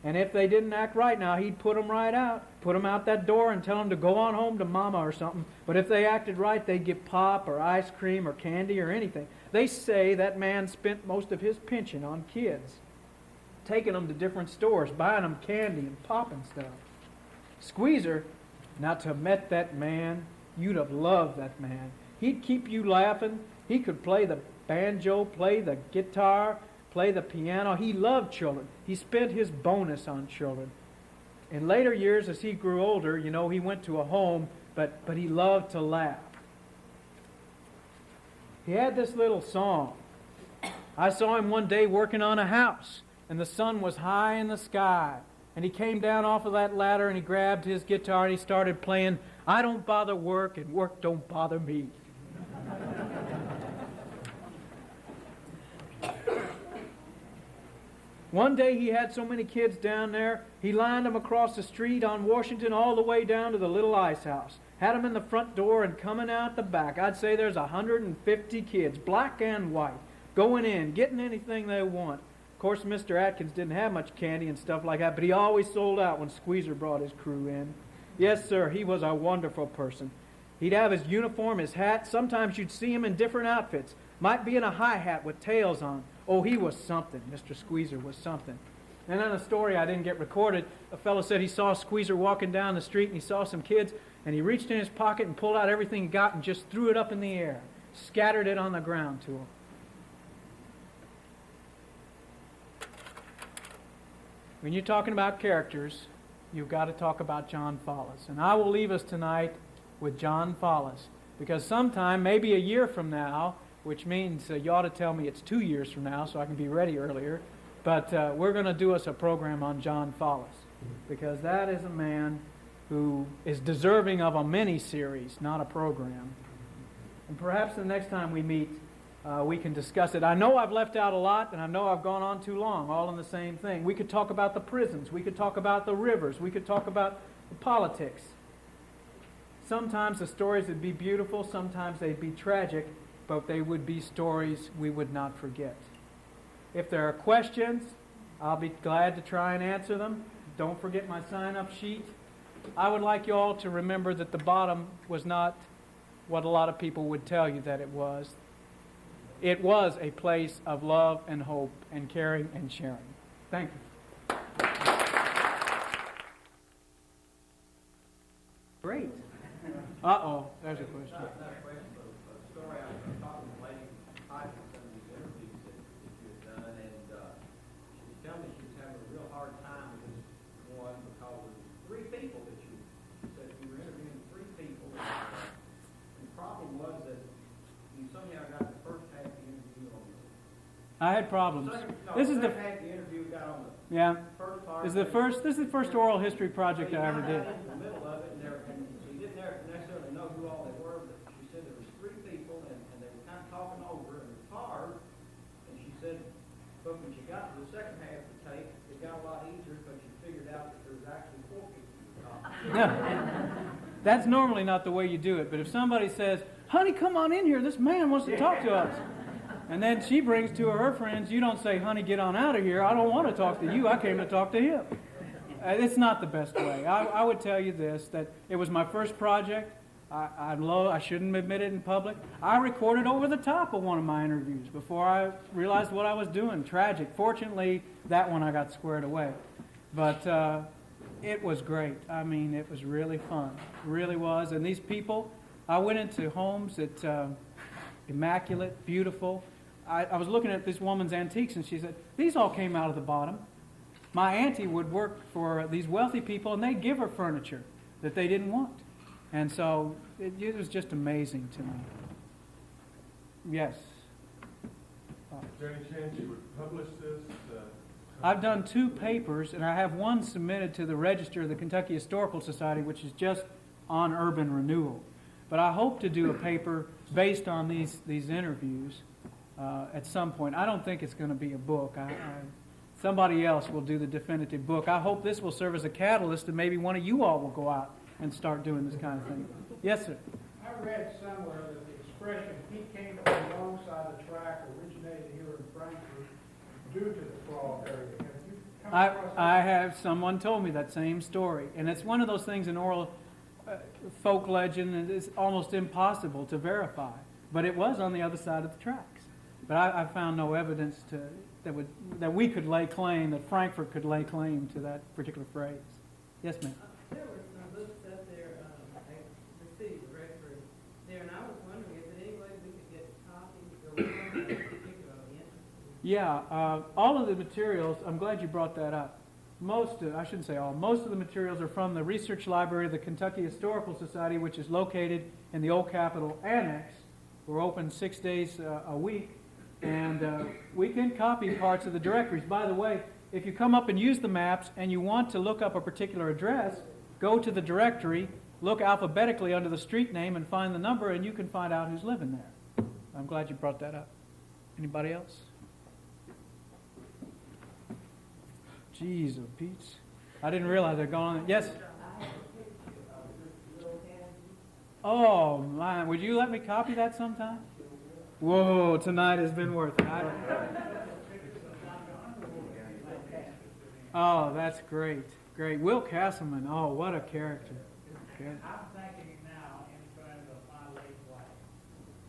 And if they didn't act right now, he'd put them right out. Put them out that door and tell them to go on home to Mama or something. But if they acted right, they'd get pop or ice cream or candy or anything. They say that man spent most of his pension on kids, taking them to different stores, buying them candy and pop and stuff. Squeezer, Now, to have met that man, you'd have loved that man. He'd keep you laughing. He could play the banjo, play the guitar, play the piano. He loved children. He spent his bonus on children. In later years, as he grew older, you know, he went to a home, but he loved to laugh. He had this little song. I saw him one day working on a house, and the sun was high in the sky. And he came down off of that ladder, and he grabbed his guitar, and he started playing, "I don't bother work, and work don't bother me." One day he had so many kids down there, he lined them across the street on Washington all the way down to the little ice house. Had them in the front door and coming out the back. I'd say there's 150 kids, black and white, going in, getting anything they want. Of course, Mr. Atkins didn't have much candy and stuff like that, but he always sold out when Squeezer brought his crew in. Yes, sir, he was a wonderful person. He'd have his uniform, his hat. Sometimes you'd see him in different outfits. Might be in a high hat with tails on. Oh, he was something. Mr. Squeezer was something. And then a story I didn't get recorded, a fellow said he saw Squeezer walking down the street and he saw some kids and he reached in his pocket and pulled out everything he got and just threw it up in the air, scattered it on the ground to him. When you're talking about characters, you've got to talk about John Follis. And I will leave us tonight with John Follis, because sometime, maybe a year from now, which means you ought to tell me it's 2 years from now so I can be ready earlier, but we're going to do us a program on John Follis, because that is a man who is deserving of a mini-series, not a program. And perhaps the next time we meet, we can discuss it. I know I've left out a lot, and I know I've gone on too long, all in the same thing. We could talk about the prisons. We could talk about the rivers. We could talk about the politics. Sometimes the stories would be beautiful. Sometimes they'd be tragic, but they would be stories we would not forget. If there are questions, I'll be glad to try and answer them. Don't forget my sign-up sheet. I would like you all to remember that the bottom was not what a lot of people would tell you that it was. It was a place of love and hope and caring and sharing. Thank you. Great. Uh-oh, there's a question. Not a question, but a story I was talking to Lady Hodge in some of these interviews that you had done, and she was telling me she was having a real hard time with this one because of 3 people that you said you were interviewing 3 people. And the problem was that you somehow got the first half of the interview on the I had problems. This is the half of the interview got on the yeah. first part. This is the first oral history project I ever did. In the middle of it, and so you didn't necessarily know who all they were, but she said there was 3 people, and they were kind of talking over, and it was hard. And she said, but when she got to the second half of the tape, it got a lot easier, but she figured out that there was actually 4 people talking. That's normally not the way you do it, but if somebody says, "Honey, come on in here, this man wants to talk to us," and then she brings to her friends, you don't say, "Honey, get on out of here, I don't want to talk to you, I came to talk to him." It's not the best way. I would tell you this, that it was my first project. I shouldn't admit it in public. I recorded over the top of one of my interviews before I realized what I was doing. Tragic. Fortunately, that one I got squared away. But it was great. I mean, it was really fun. It really was. And these people, I went into homes that immaculate, beautiful. I was looking at this woman's antiques, and she said, "These all came out of the bottom." My auntie would work for these wealthy people, and they'd give her furniture that they didn't want. And so it was just amazing to me. Yes. Is there any chance you would publish this? I've done 2 papers, and I have one submitted to the Register of the Kentucky Historical Society, which is just on urban renewal. But I hope to do a paper based on these interviews at some point. I don't think it's going to be a book. Somebody else will do the definitive book. I hope this will serve as a catalyst, and maybe one of you all will go out and start doing this kind of thing. Yes, sir. I read somewhere that the expression "he came from the wrong side of the track" originated here in Frankfort due to the Craw area. Have you come across that? I have. Someone told me that same story, and it's one of those things in oral folk legend that is almost impossible to verify. But it was on the other side of the tracks. But I found no evidence that we could lay claim, that Frankfort could lay claim to that particular phrase. Yes, ma'am. There were some books up there, at the city directory there, and I was wondering if there any way we could get copies or one that was particularly interesting. Yeah, all of the materials, I'm glad you brought that up. I shouldn't say all, most of the materials are from the Research Library of the Kentucky Historical Society, which is located in the Old Capitol Annex. We're open 6 days a week, and we can copy parts of the directories. By the way, if you come up and use the maps and you want to look up a particular address, go to the directory, look alphabetically under the street name and find the number, and you can find out who's living there. I'm glad you brought that up. Anybody else? Jeez, oh Pete's. I didn't realize they're going on. Yes? Oh, man. Would you let me copy that sometime? Whoa, tonight has been worth it. Oh, that's great. Great. Will Castleman. Oh, what a character. Good. I'm thinking now in terms of my late wife.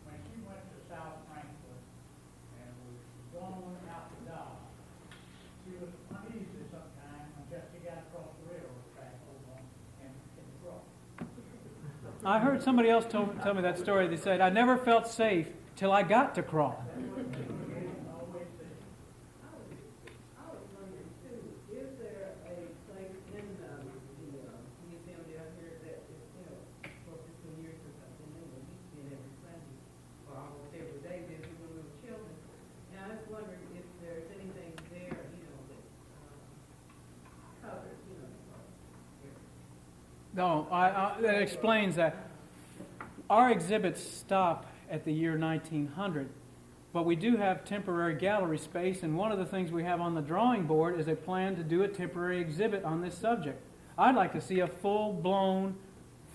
When she went to South Frankfort and was going out to Dallas, she was uneasy sometimes until she got across the railroad track over in Craw. I heard somebody else tell me that story. They said, I never felt safe till I got to Craw. I was wondering too, is there a place in the museum down here that is, for 15 years since I've been in, we used to be in every Sunday, or almost every day, visiting when we were children. And I was wondering if there's anything there, that covers, No, that explains that. Our exhibits stop at the year 1900, but we do have temporary gallery space, and one of the things we have on the drawing board is a plan to do a temporary exhibit on this subject. I'd like to see a full-blown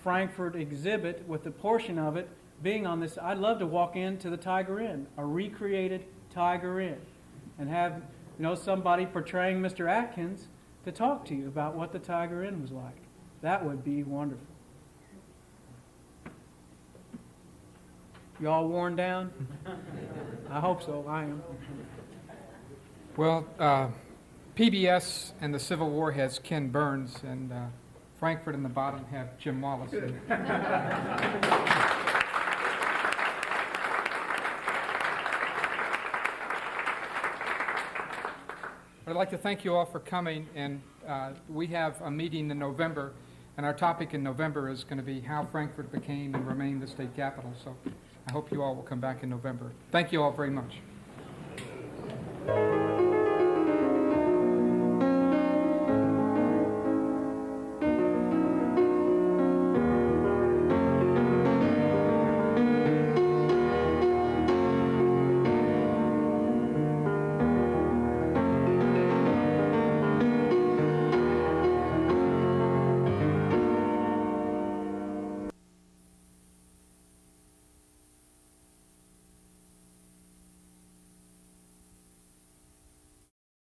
Frankfort exhibit with a portion of it being on this. I'd love to walk into the Tiger Inn, a recreated Tiger Inn, and have somebody portraying Mr. Atkins to talk to you about what the Tiger Inn was like. That would be wonderful. You all worn down? I hope so. I am. Well, PBS and the Civil War has Ken Burns, and Frankfort in the bottom have Jim Wallace. I'd like to thank you all for coming, and we have a meeting in November, and our topic in November is going to be how Frankfort became and remained the state capital. So I hope you all will come back in November. Thank you all very much.